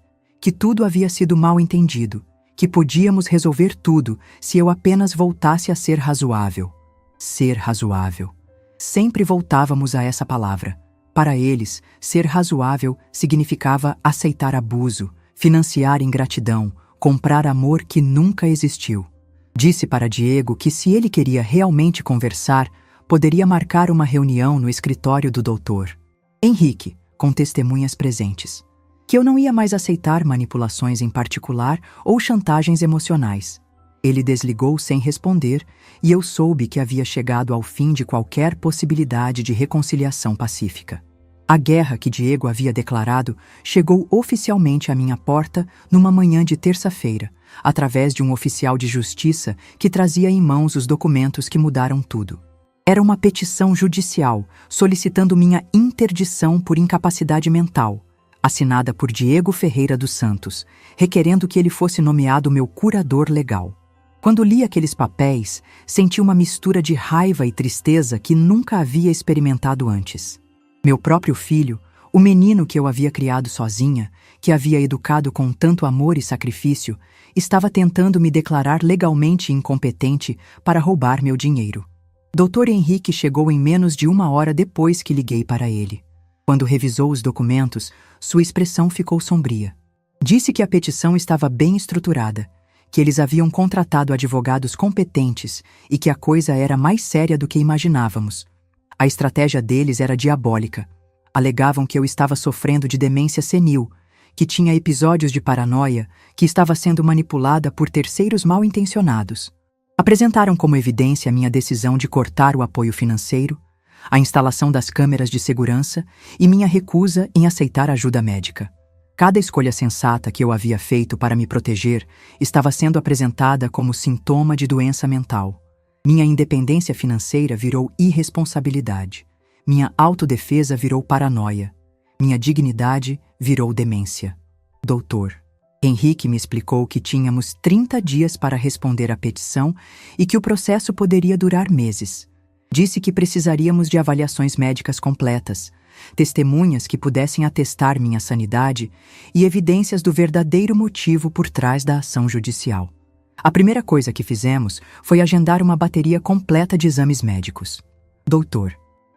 que tudo havia sido mal entendido, que podíamos resolver tudo se eu apenas voltasse a ser razoável. Ser razoável. Sempre voltávamos a essa palavra. Para eles, ser razoável significava aceitar abuso, financiar ingratidão, comprar amor que nunca existiu. Disse para Diego que se ele queria realmente conversar, poderia marcar uma reunião no escritório do doutor Henrique, com testemunhas presentes. Que eu não ia mais aceitar manipulações em particular ou chantagens emocionais. Ele desligou sem responder e eu soube que havia chegado ao fim de qualquer possibilidade de reconciliação pacífica. A guerra que Diego havia declarado chegou oficialmente à minha porta numa manhã de terça-feira, através de um oficial de justiça que trazia em mãos os documentos que mudaram tudo. Era uma petição judicial solicitando minha interdição por incapacidade mental, assinada por Diego Ferreira dos Santos, requerendo que ele fosse nomeado meu curador legal. Quando li aqueles papéis, senti uma mistura de raiva e tristeza que nunca havia experimentado antes. Meu próprio filho, o menino que eu havia criado sozinha, que havia educado com tanto amor e sacrifício, estava tentando me declarar legalmente incompetente para roubar meu dinheiro. Dr. Henrique chegou em menos de 1 hora depois que liguei para ele. Quando revisou os documentos, sua expressão ficou sombria. Disse que a petição estava bem estruturada, que eles haviam contratado advogados competentes e que a coisa era mais séria do que imaginávamos. A estratégia deles era diabólica. Alegavam que eu estava sofrendo de demência senil, que tinha episódios de paranoia, que estava sendo manipulada por terceiros mal intencionados. Apresentaram como evidência a minha decisão de cortar o apoio financeiro, a instalação das câmeras de segurança e minha recusa em aceitar ajuda médica. Cada escolha sensata que eu havia feito para me proteger estava sendo apresentada como sintoma de doença mental. Minha independência financeira virou irresponsabilidade. Minha autodefesa virou paranoia. Minha dignidade virou demência. Doutor Henrique me explicou que tínhamos 30 dias para responder à petição e que o processo poderia durar meses. Disse que precisaríamos de avaliações médicas completas, testemunhas que pudessem atestar minha sanidade e evidências do verdadeiro motivo por trás da ação judicial. A primeira coisa que fizemos foi agendar uma bateria completa de exames médicos. Doutor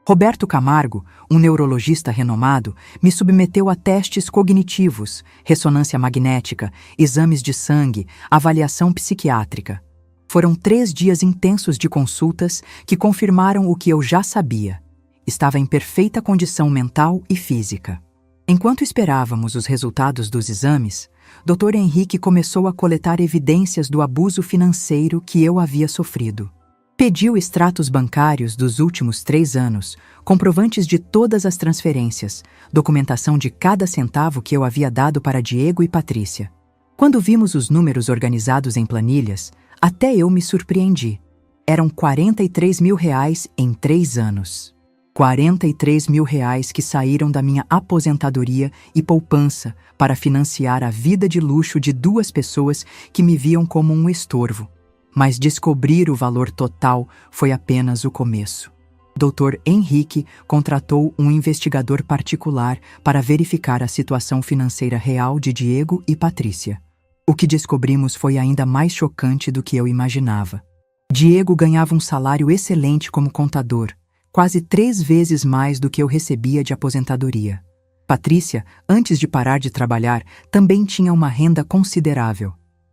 Roberto Camargo, um neurologista renomado, me submeteu a testes cognitivos, ressonância magnética, exames de sangue, avaliação psiquiátrica. Foram 3 dias intensos de consultas que confirmaram o que eu já sabia. Estava em perfeita condição mental e física. Enquanto esperávamos os resultados dos exames, Dr. Henrique começou a coletar evidências do abuso financeiro que eu havia sofrido. Pediu extratos bancários dos últimos 3 anos, comprovantes de todas as transferências, documentação de cada centavo que eu havia dado para Diego e Patrícia. Quando vimos os números organizados em planilhas, até eu me surpreendi. Eram R$ 43.000 em 3 anos. R$ 43.000 que saíram da minha aposentadoria e poupança para financiar a vida de luxo de 2 pessoas que me viam como um estorvo. Mas descobrir o valor total foi apenas o começo. Dr. Henrique contratou um investigador particular para verificar a situação financeira real de Diego e Patrícia. O que descobrimos foi ainda mais chocante do que eu imaginava. Diego ganhava um salário excelente como contador, quase 3 vezes mais do que eu recebia de aposentadoria. Patrícia, antes de parar de trabalhar, também tinha uma renda considerável.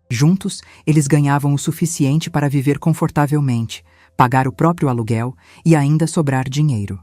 Juntos, eles ganhavam o suficiente para viver confortavelmente, pagar o próprio aluguel e ainda sobrar dinheiro.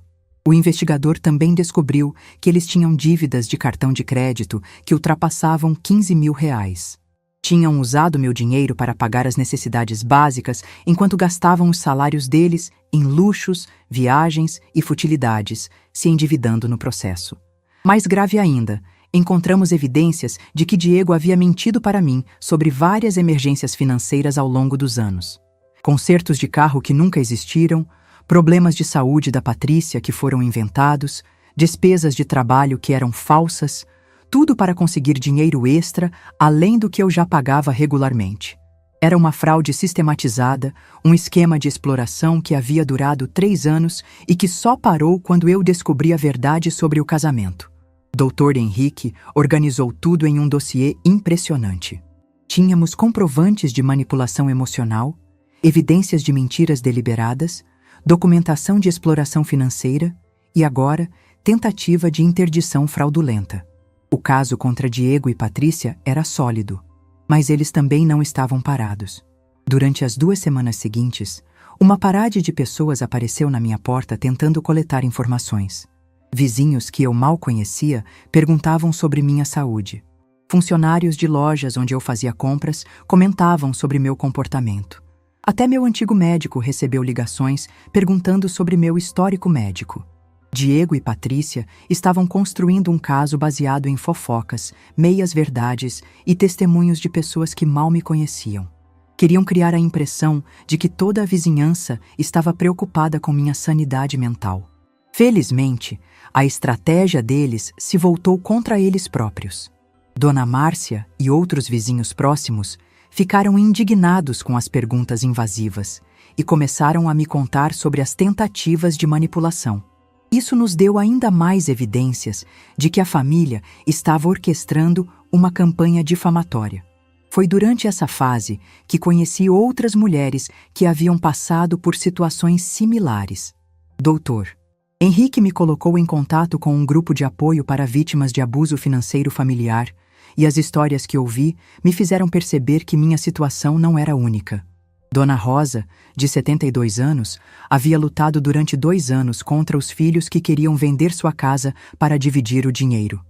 O investigador também descobriu que eles tinham dívidas de cartão de crédito que ultrapassavam R$ 15.000. Tinham usado meu dinheiro para pagar as necessidades básicas enquanto gastavam os salários deles em luxos, viagens e futilidades, se endividando no processo. Mais grave ainda, encontramos evidências de que Diego havia mentido para mim sobre várias emergências financeiras ao longo dos anos. Consertos de carro que nunca existiram, problemas de saúde da Patrícia que foram inventados, despesas de trabalho que eram falsas, tudo para conseguir dinheiro extra além do que eu já pagava regularmente. Era uma fraude sistematizada, um esquema de exploração que havia durado 3 anos e que só parou quando eu descobri a verdade sobre o casamento. Dr. Henrique organizou tudo em um dossiê impressionante. Tínhamos comprovantes de manipulação emocional, evidências de mentiras deliberadas, documentação de exploração financeira e, agora, tentativa de interdição fraudulenta. O caso contra Diego e Patrícia era sólido, mas eles também não estavam parados. Durante as 2 semanas seguintes, uma parade de pessoas apareceu na minha porta tentando coletar informações. Vizinhos que eu mal conhecia perguntavam sobre minha saúde. Funcionários de lojas onde eu fazia compras comentavam sobre meu comportamento. Até meu antigo médico recebeu ligações perguntando sobre meu histórico médico. Diego e Patrícia estavam construindo um caso baseado em fofocas, meias-verdades e testemunhos de pessoas que mal me conheciam. Queriam criar a impressão de que toda a vizinhança estava preocupada com minha sanidade mental. Felizmente, a estratégia deles se voltou contra eles próprios. Dona Márcia e outros vizinhos próximos ficaram indignados com as perguntas invasivas e começaram a me contar sobre as tentativas de manipulação. Isso nos deu ainda mais evidências de que a família estava orquestrando uma campanha difamatória. Foi durante essa fase que conheci outras mulheres que haviam passado por situações similares. Doutor Henrique me colocou em contato com um grupo de apoio para vítimas de abuso financeiro familiar, e as histórias que ouvi me fizeram perceber que minha situação não era única. Dona Rosa, de 72 anos, havia lutado durante 2 anos contra os filhos que queriam vender sua casa para dividir o dinheiro.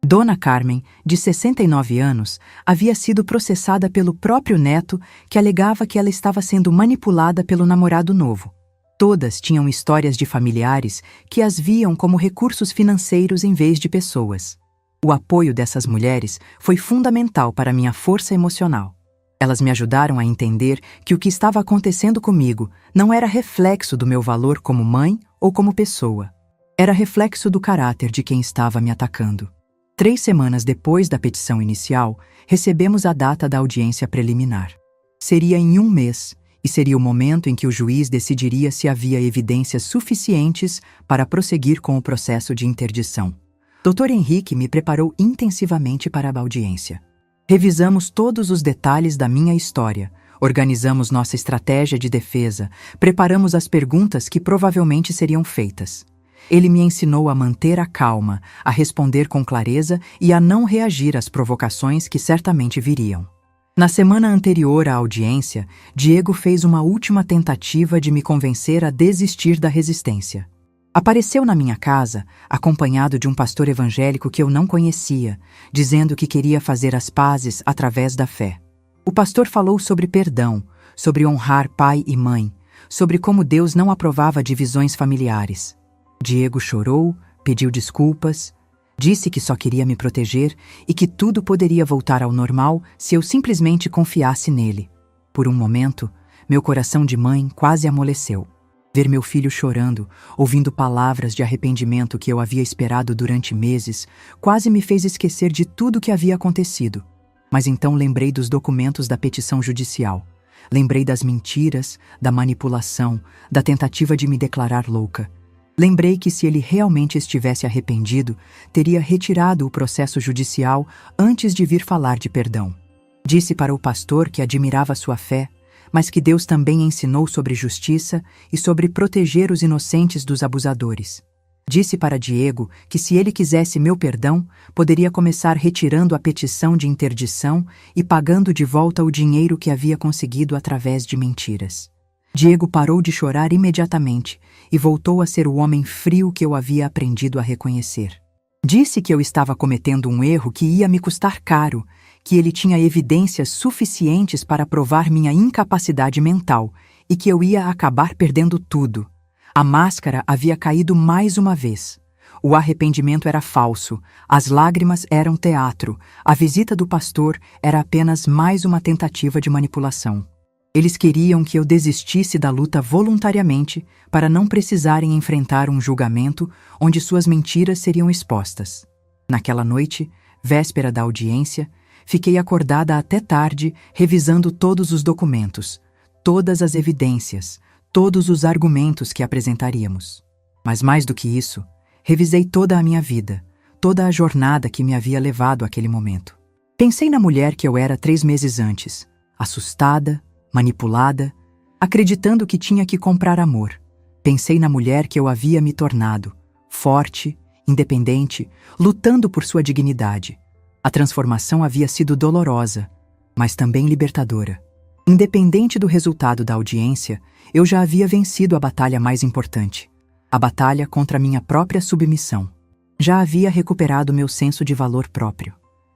Dona Carmen, de 69 anos, havia sido processada pelo próprio neto que alegava que ela estava sendo manipulada pelo namorado novo. Todas tinham histórias de familiares que as viam como recursos financeiros em vez de pessoas. O apoio dessas mulheres foi fundamental para minha força emocional. Elas me ajudaram a entender que o que estava acontecendo comigo não era reflexo do meu valor como mãe ou como pessoa. Era reflexo do caráter de quem estava me atacando. 3 semanas depois da petição inicial, recebemos a data da audiência preliminar. Seria em 1 mês, e seria o momento em que o juiz decidiria se havia evidências suficientes para prosseguir com o processo de interdição. Dr. Henrique me preparou intensivamente para a audiência. Revisamos todos os detalhes da minha história, organizamos nossa estratégia de defesa, preparamos as perguntas que provavelmente seriam feitas. Ele me ensinou a manter a calma, a responder com clareza e a não reagir às provocações que certamente viriam. Na semana anterior à audiência, Diego fez uma última tentativa de me convencer a desistir da resistência. Apareceu na minha casa, acompanhado de um pastor evangélico que eu não conhecia, dizendo que queria fazer as pazes através da fé. O pastor falou sobre perdão, sobre honrar pai e mãe, sobre como Deus não aprovava divisões familiares. Diego chorou, pediu desculpas, disse que só queria me proteger e que tudo poderia voltar ao normal se eu simplesmente confiasse nele. Por um momento, Meu coração de mãe quase amoleceu. Ver meu filho chorando, ouvindo palavras de arrependimento que eu havia esperado durante meses, quase me fez esquecer de tudo o que havia acontecido. Mas então lembrei dos documentos da petição judicial. Lembrei das mentiras, da manipulação, da tentativa de me declarar louca. Lembrei que se ele realmente estivesse arrependido, teria retirado o processo judicial antes de vir falar de perdão. Disse para o pastor que admirava sua fé, mas que Deus também ensinou sobre justiça e sobre proteger os inocentes dos abusadores. Disse para Diego que se ele quisesse meu perdão, poderia começar retirando a petição de interdição e pagando de volta o dinheiro que havia conseguido através de mentiras. Diego parou de chorar imediatamente e voltou a ser o homem frio que eu havia aprendido a reconhecer. Disse que eu estava cometendo um erro que ia me custar caro, que ele tinha evidências suficientes para provar minha incapacidade mental e que eu ia acabar perdendo tudo. A máscara havia caído mais uma vez. O arrependimento era falso, as lágrimas eram teatro, a visita do pastor era apenas mais uma tentativa de manipulação. Eles queriam que eu desistisse da luta voluntariamente para não precisarem enfrentar um julgamento onde suas mentiras seriam expostas. Naquela noite, véspera da audiência, fiquei acordada até tarde revisando todos os documentos, todas as evidências, todos os argumentos que apresentaríamos. Mas mais do que isso, revisei toda a minha vida, toda a jornada que me havia levado àquele momento. Pensei na mulher que eu era 3 meses antes, assustada, manipulada, acreditando que tinha que comprar amor. Pensei na mulher que eu havia me tornado, forte, independente, lutando por sua dignidade. A transformação havia sido dolorosa, mas também libertadora. Independente do resultado da audiência, eu já havia vencido a batalha mais importante, a batalha contra minha própria submissão. Já havia recuperado meu senso de valor próprio.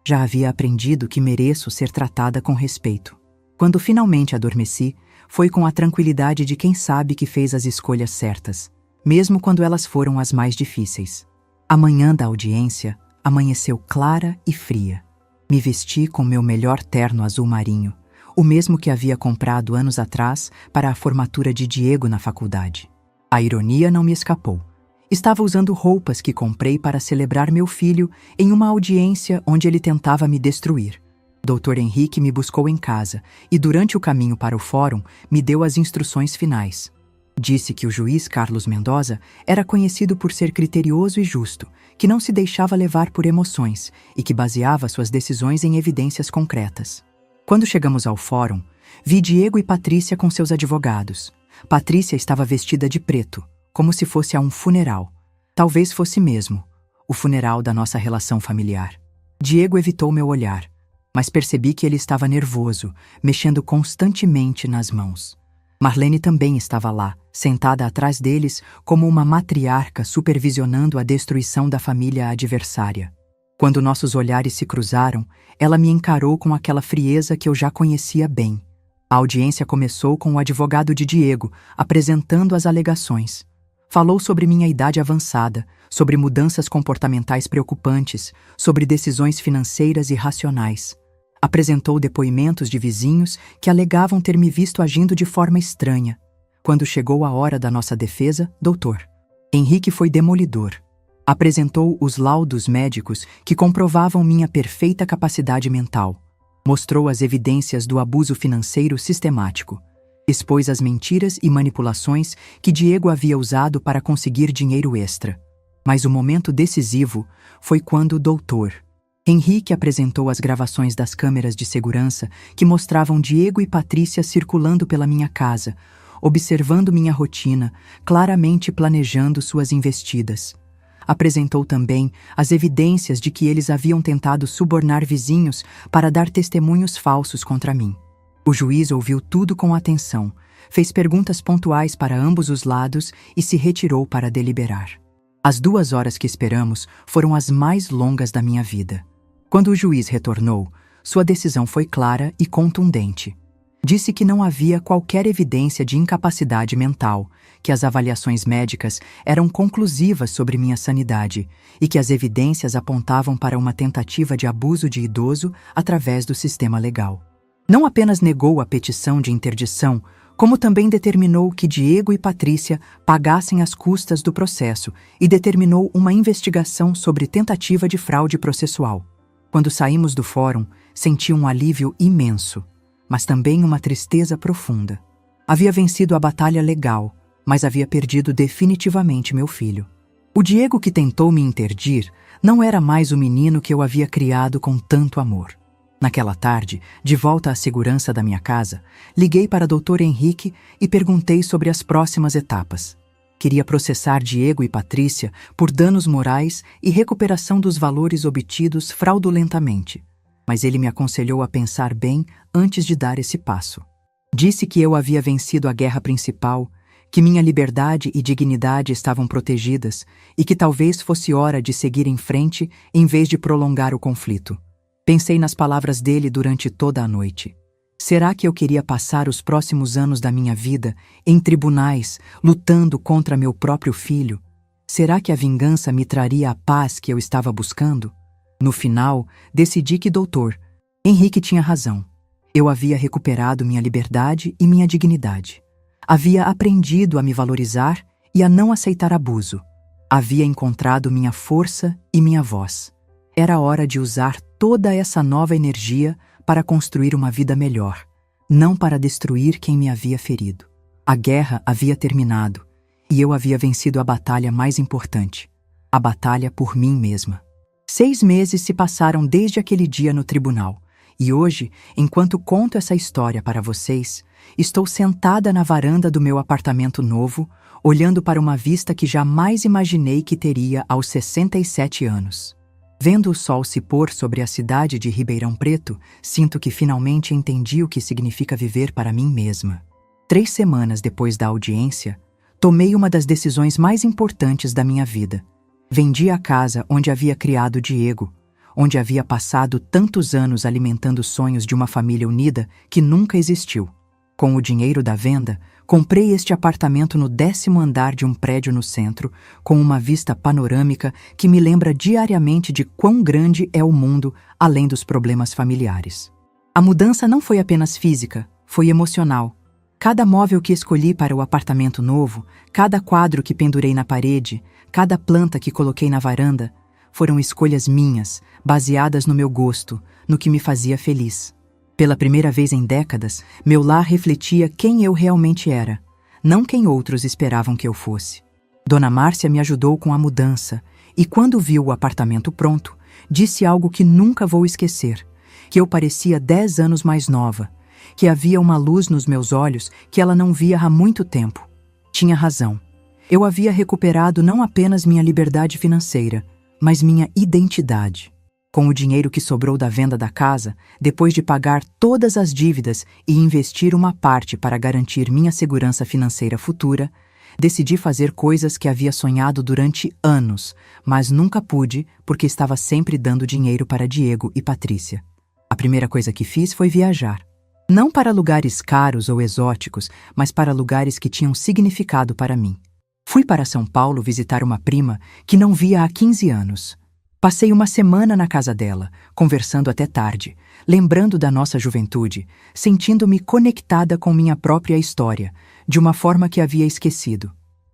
Já havia aprendido que mereço ser tratada com respeito. Quando finalmente adormeci, foi com a tranquilidade de quem sabe que fez as escolhas certas, mesmo quando elas foram as mais difíceis. A manhã da audiência amanheceu clara e fria. Me vesti com meu melhor terno azul marinho, o mesmo que havia comprado anos atrás para a formatura de Diego na faculdade. A ironia não me escapou. Estava usando roupas que comprei para celebrar meu filho em uma audiência onde ele tentava me destruir. Dr. Henrique me buscou em casa e, durante o caminho para o fórum, me deu as instruções finais. Disse que o juiz Carlos Mendoza era conhecido por ser criterioso e justo, que não se deixava levar por emoções e que baseava suas decisões em evidências concretas. Quando chegamos ao fórum, vi Diego e Patrícia com seus advogados. Patrícia estava vestida de preto, como se fosse a um funeral. Talvez fosse mesmo o funeral da nossa relação familiar. Diego evitou meu olhar, mas percebi que ele estava nervoso, mexendo constantemente nas mãos. Marlene também estava lá, sentada atrás deles como uma matriarca supervisionando a destruição da família adversária. Quando nossos olhares se cruzaram, ela me encarou com aquela frieza que eu já conhecia bem. A audiência começou com o advogado de Diego, apresentando as alegações. Falou sobre minha idade avançada, sobre mudanças comportamentais preocupantes, sobre decisões financeiras irracionais. Apresentou depoimentos de vizinhos que alegavam ter me visto agindo de forma estranha. Quando chegou a hora da nossa defesa, doutor Henrique foi demolidor. Apresentou os laudos médicos que comprovavam minha perfeita capacidade mental. Mostrou as evidências do abuso financeiro sistemático. Expôs as mentiras e manipulações que Diego havia usado para conseguir dinheiro extra. Mas o momento decisivo foi quando o doutor Henrique apresentou as gravações das câmeras de segurança que mostravam Diego e Patrícia circulando pela minha casa, observando minha rotina, claramente planejando suas investidas. Apresentou também as evidências de que eles haviam tentado subornar vizinhos para dar testemunhos falsos contra mim. O juiz ouviu tudo com atenção, fez perguntas pontuais para ambos os lados e se retirou para deliberar. As 2 horas que esperamos foram as mais longas da minha vida. Quando o juiz retornou, sua decisão foi clara e contundente. Disse que não havia qualquer evidência de incapacidade mental, que as avaliações médicas eram conclusivas sobre minha sanidade e que as evidências apontavam para uma tentativa de abuso de idoso através do sistema legal. Não apenas negou a petição de interdição, como também determinou que Diego e Patrícia pagassem as custas do processo e determinou uma investigação sobre tentativa de fraude processual. Quando saímos do fórum, senti um alívio imenso, mas também uma tristeza profunda. Havia vencido a batalha legal, mas havia perdido definitivamente meu filho. O Diego que tentou me interdir não era mais o menino que eu havia criado com tanto amor. Naquela tarde, de volta à segurança da minha casa, liguei para Dr. Henrique e perguntei sobre as próximas etapas. Queria processar Diego e Patrícia por danos morais e recuperação dos valores obtidos fraudulentamente, mas ele me aconselhou a pensar bem antes de dar esse passo. Disse que eu havia vencido a guerra principal, que minha liberdade e dignidade estavam protegidas e que talvez fosse hora de seguir em frente em vez de prolongar o conflito. Pensei nas palavras dele durante toda a noite. Será que eu queria passar os próximos anos da minha vida em tribunais, lutando contra meu próprio filho? Será que a vingança me traria a paz que eu estava buscando? No final, decidi que Dr. Henrique tinha razão. Eu havia recuperado minha liberdade e minha dignidade. Havia aprendido a me valorizar e a não aceitar abuso. Havia encontrado minha força e minha voz. Era hora de usar toda essa nova energia para construir uma vida melhor, não para destruir quem me havia ferido. A guerra havia terminado e eu havia vencido a batalha mais importante, a batalha por mim mesma. 6 meses se passaram desde aquele dia no tribunal e hoje, enquanto conto essa história para vocês, estou sentada na varanda do meu apartamento novo, olhando para uma vista que jamais imaginei que teria aos 67 anos. Vendo o sol se pôr sobre a cidade de Ribeirão Preto, sinto que finalmente entendi o que significa viver para mim mesma. 3 semanas depois da audiência, tomei uma das decisões mais importantes da minha vida. Vendi a casa onde havia criado Diego, onde havia passado tantos anos alimentando sonhos de uma família unida que nunca existiu. Com o dinheiro da venda, comprei este apartamento no 10º andar de um prédio no centro, com uma vista panorâmica que me lembra diariamente de quão grande é o mundo além dos problemas familiares. A mudança não foi apenas física, foi emocional. Cada móvel que escolhi para o apartamento novo, cada quadro que pendurei na parede, cada planta que coloquei na varanda, foram escolhas minhas, baseadas no meu gosto, no que me fazia feliz. Pela primeira vez em décadas, meu lar refletia quem eu realmente era, não quem outros esperavam que eu fosse. Dona Márcia me ajudou com a mudança e, quando viu o apartamento pronto, disse algo que nunca vou esquecer, que eu parecia 10 anos mais nova, que havia uma luz nos meus olhos que ela não via há muito tempo. Tinha razão. Eu havia recuperado não apenas minha liberdade financeira, mas minha identidade. Com o dinheiro que sobrou da venda da casa, depois de pagar todas as dívidas e investir uma parte para garantir minha segurança financeira futura, decidi fazer coisas que havia sonhado durante anos, mas nunca pude porque estava sempre dando dinheiro para Diego e Patrícia. A primeira coisa que fiz foi viajar. Não para lugares caros ou exóticos, mas para lugares que tinham significado para mim. Fui para São Paulo visitar uma prima que não via há 15 anos. Passei uma semana na casa dela, conversando até tarde, lembrando da nossa juventude, sentindo-me conectada com minha própria história, de uma forma que havia esquecido.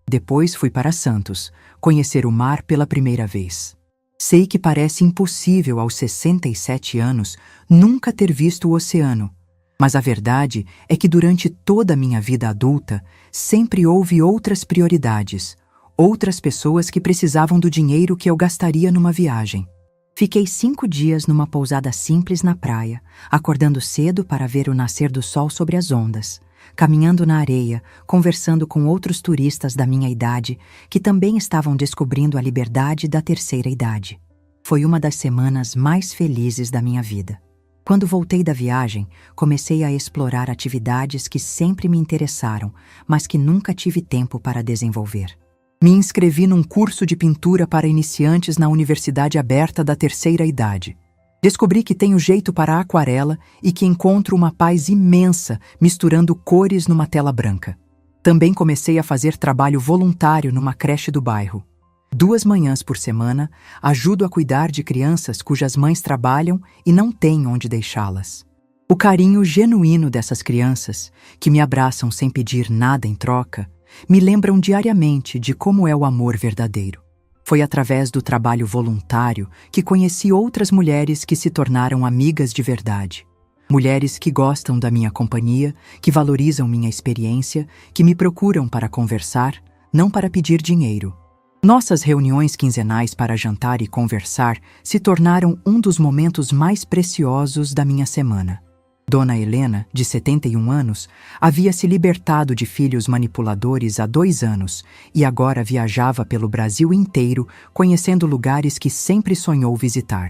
Depois fui para Santos, conhecer o mar pela primeira vez. Sei que parece impossível aos 67 anos nunca ter visto o oceano, mas a verdade é que durante toda a minha vida adulta sempre houve outras prioridades, outras pessoas que precisavam do dinheiro que eu gastaria numa viagem. Fiquei 5 dias numa pousada simples na praia, acordando cedo para ver o nascer do sol sobre as ondas, caminhando na areia, conversando com outros turistas da minha idade que também estavam descobrindo a liberdade da terceira idade. Foi uma das semanas mais felizes da minha vida. Quando voltei da viagem, comecei a explorar atividades que sempre me interessaram, mas que nunca tive tempo para desenvolver. Me inscrevi num curso de pintura para iniciantes na Universidade Aberta da Terceira Idade. Descobri que tenho jeito para a aquarela e que encontro uma paz imensa misturando cores numa tela branca. Também comecei a fazer trabalho voluntário numa creche do bairro. 2 manhãs por semana, ajudo a cuidar de crianças cujas mães trabalham e não têm onde deixá-las. O carinho genuíno dessas crianças, que me abraçam sem pedir nada em troca, me lembram diariamente de como é o amor verdadeiro. Foi através do trabalho voluntário que conheci outras mulheres que se tornaram amigas de verdade. Mulheres que gostam da minha companhia, que valorizam minha experiência, que me procuram para conversar, não para pedir dinheiro. Nossas reuniões quinzenais para jantar e conversar se tornaram um dos momentos mais preciosos da minha semana. Dona Helena, de 71 anos, havia se libertado de filhos manipuladores há 2 anos e agora viajava pelo Brasil inteiro, conhecendo lugares que sempre sonhou visitar.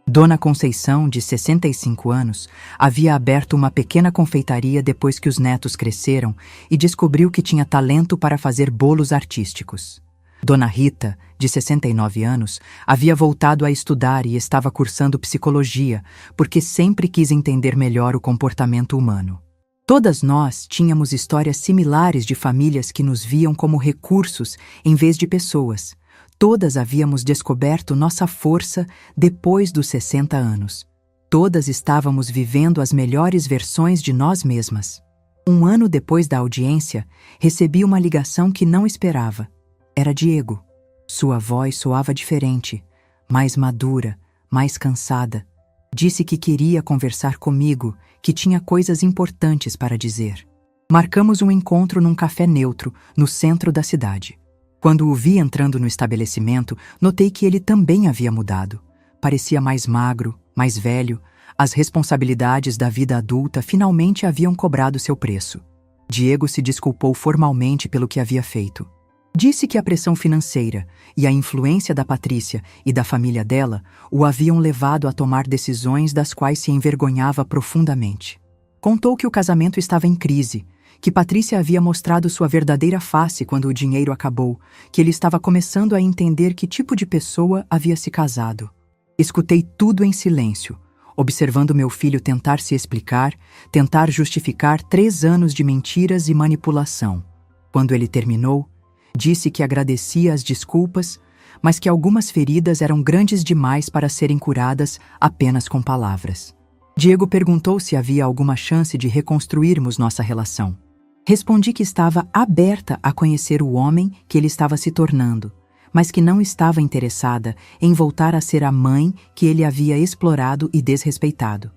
Dona Conceição, de 65 anos, havia aberto uma pequena confeitaria depois que os netos cresceram e descobriu que tinha talento para fazer bolos artísticos. Dona Rita, de 69 anos, havia voltado a estudar e estava cursando psicologia, porque sempre quis entender melhor o comportamento humano. Todas nós tínhamos histórias similares de famílias que nos viam como recursos em vez de pessoas. Todas havíamos descoberto nossa força depois dos 60 anos. Todas estávamos vivendo as melhores versões de nós mesmas. 1 ano depois da audiência, recebi uma ligação que não esperava. Era Diego. Sua voz soava diferente, mais madura, mais cansada. Disse que queria conversar comigo, que tinha coisas importantes para dizer. Marcamos um encontro num café neutro, no centro da cidade. Quando o vi entrando no estabelecimento, notei que ele também havia mudado. Parecia mais magro, mais velho. As responsabilidades da vida adulta finalmente haviam cobrado seu preço. Diego se desculpou formalmente pelo que havia feito. Disse que a pressão financeira e a influência da Patrícia e da família dela o haviam levado a tomar decisões das quais se envergonhava profundamente. Contou que o casamento estava em crise, que Patrícia havia mostrado sua verdadeira face quando o dinheiro acabou, que ele estava começando a entender que tipo de pessoa havia se casado. Escutei tudo em silêncio, observando meu filho tentar se explicar, tentar justificar 3 anos de mentiras e manipulação. Quando ele terminou, disse que agradecia as desculpas, mas que algumas feridas eram grandes demais para serem curadas apenas com palavras. Diego perguntou se havia alguma chance de reconstruirmos nossa relação. Respondi que estava aberta a conhecer o homem que ele estava se tornando, mas que não estava interessada em voltar a ser a mãe que ele havia explorado e desrespeitado.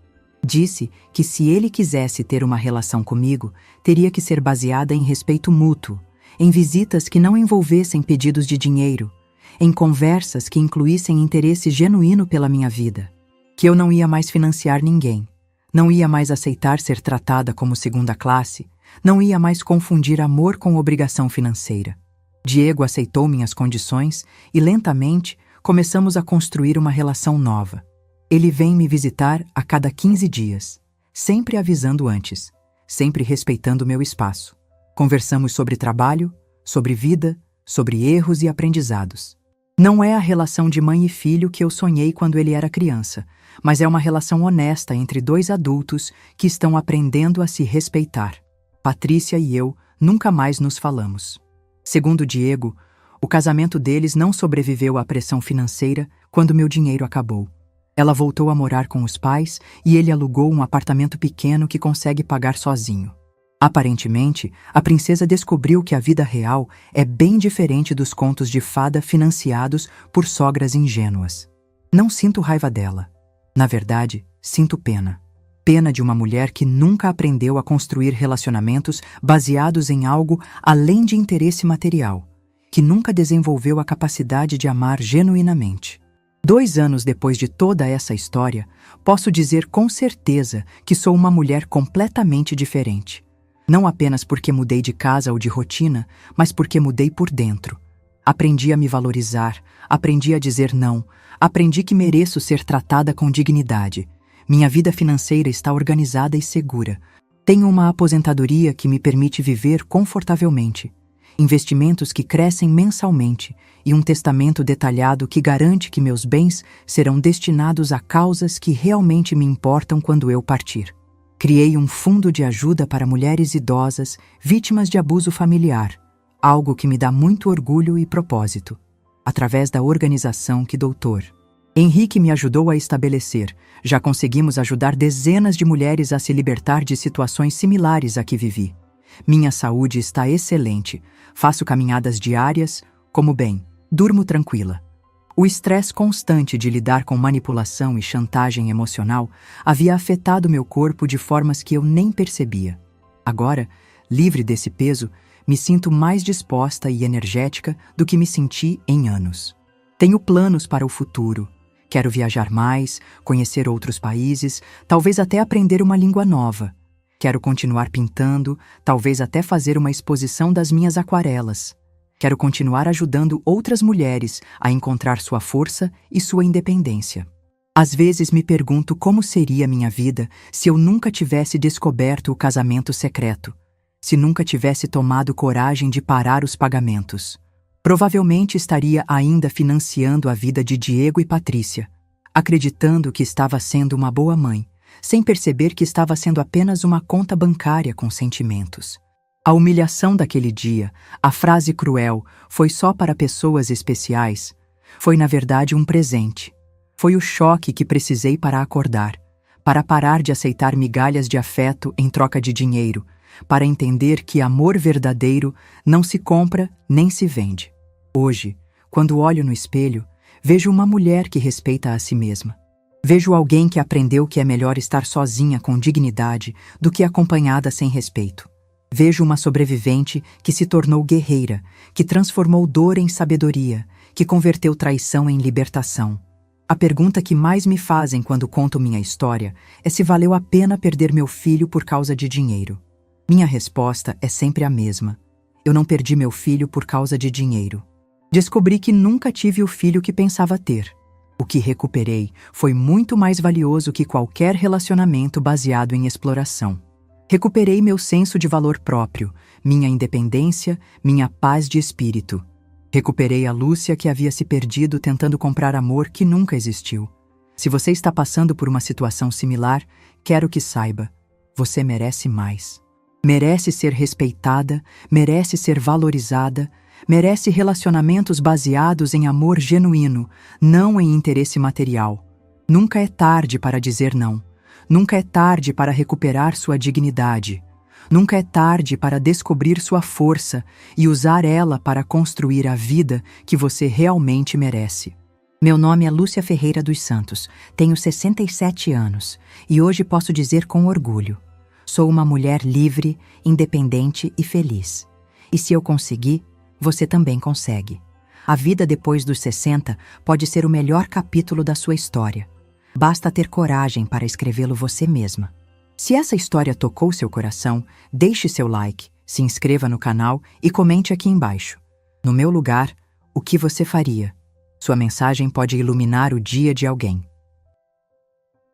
Disse que se ele quisesse ter uma relação comigo, teria que ser baseada em respeito mútuo, em visitas que não envolvessem pedidos de dinheiro, em conversas que incluíssem interesse genuíno pela minha vida, que eu não ia mais financiar ninguém, não ia mais aceitar ser tratada como segunda classe, não ia mais confundir amor com obrigação financeira. Diego aceitou minhas condições e, lentamente, começamos a construir uma relação nova. Ele vem me visitar a cada 15 dias, sempre avisando antes, sempre respeitando meu espaço. Conversamos sobre trabalho, sobre vida, sobre erros e aprendizados. Não é a relação de mãe e filho que eu sonhei quando ele era criança, mas é uma relação honesta entre 2 adultos que estão aprendendo a se respeitar. Patrícia e eu nunca mais nos falamos. Segundo Diego, o casamento deles não sobreviveu à pressão financeira quando meu dinheiro acabou. Ela voltou a morar com os pais e ele alugou um apartamento pequeno que consegue pagar sozinho. Aparentemente, a princesa descobriu que a vida real é bem diferente dos contos de fada financiados por sogras ingênuas. Não sinto raiva dela. Na verdade, sinto pena. Pena de uma mulher que nunca aprendeu a construir relacionamentos baseados em algo além de interesse material, que nunca desenvolveu a capacidade de amar genuinamente. 2 anos depois de toda essa história, posso dizer com certeza que sou uma mulher completamente diferente. Não apenas porque mudei de casa ou de rotina, mas porque mudei por dentro. Aprendi a me valorizar, aprendi a dizer não, aprendi que mereço ser tratada com dignidade. Minha vida financeira está organizada e segura. Tenho uma aposentadoria que me permite viver confortavelmente, investimentos que crescem mensalmente e um testamento detalhado que garante que meus bens serão destinados a causas que realmente me importam quando eu partir. Criei um fundo de ajuda para mulheres idosas vítimas de abuso familiar, algo que me dá muito orgulho e propósito, através da organização que Dr. Henrique me ajudou a estabelecer. Já conseguimos ajudar dezenas de mulheres a se libertar de situações similares à que vivi. Minha saúde está excelente. Faço caminhadas diárias, como bem, durmo tranquila. O estresse constante de lidar com manipulação e chantagem emocional havia afetado meu corpo de formas que eu nem percebia. Agora, livre desse peso, me sinto mais disposta e energética do que me senti em anos. Tenho planos para o futuro. Quero viajar mais, conhecer outros países, talvez até aprender uma língua nova. Quero continuar pintando, talvez até fazer uma exposição das minhas aquarelas. Quero continuar ajudando outras mulheres a encontrar sua força e sua independência. Às vezes me pergunto como seria minha vida se eu nunca tivesse descoberto o casamento secreto, se nunca tivesse tomado coragem de parar os pagamentos. Provavelmente estaria ainda financiando a vida de Diego e Patrícia, acreditando que estava sendo uma boa mãe, sem perceber que estava sendo apenas uma conta bancária com sentimentos. A humilhação daquele dia, a frase cruel, foi só para pessoas especiais, foi na verdade um presente. Foi o choque que precisei para acordar, para parar de aceitar migalhas de afeto em troca de dinheiro, para entender que amor verdadeiro não se compra nem se vende. Hoje, quando olho no espelho, vejo uma mulher que respeita a si mesma. Vejo alguém que aprendeu que é melhor estar sozinha com dignidade do que acompanhada sem respeito. Vejo uma sobrevivente que se tornou guerreira, que transformou dor em sabedoria, que converteu traição em libertação. A pergunta que mais me fazem quando conto minha história é se valeu a pena perder meu filho por causa de dinheiro. Minha resposta é sempre a mesma. Eu não perdi meu filho por causa de dinheiro. Descobri que nunca tive o filho que pensava ter. O que recuperei foi muito mais valioso que qualquer relacionamento baseado em exploração. Recuperei meu senso de valor próprio, minha independência, minha paz de espírito. Recuperei a Lúcia que havia se perdido tentando comprar amor que nunca existiu. Se você está passando por uma situação similar, quero que saiba, você merece mais. Merece ser respeitada, merece ser valorizada, merece relacionamentos baseados em amor genuíno, não em interesse material. Nunca é tarde para dizer não. Nunca é tarde para recuperar sua dignidade. Nunca é tarde para descobrir sua força e usar ela para construir a vida que você realmente merece. Meu nome é Lúcia Ferreira dos Santos, tenho 67 anos e hoje posso dizer com orgulho: sou uma mulher livre, independente e feliz. E se eu conseguir, você também consegue. A vida depois dos 60 pode ser o melhor capítulo da sua história. Basta ter coragem para escrevê-lo você mesma. Se essa história tocou seu coração, deixe seu like, se inscreva no canal e comente aqui embaixo. No meu lugar, o que você faria? Sua mensagem pode iluminar o dia de alguém.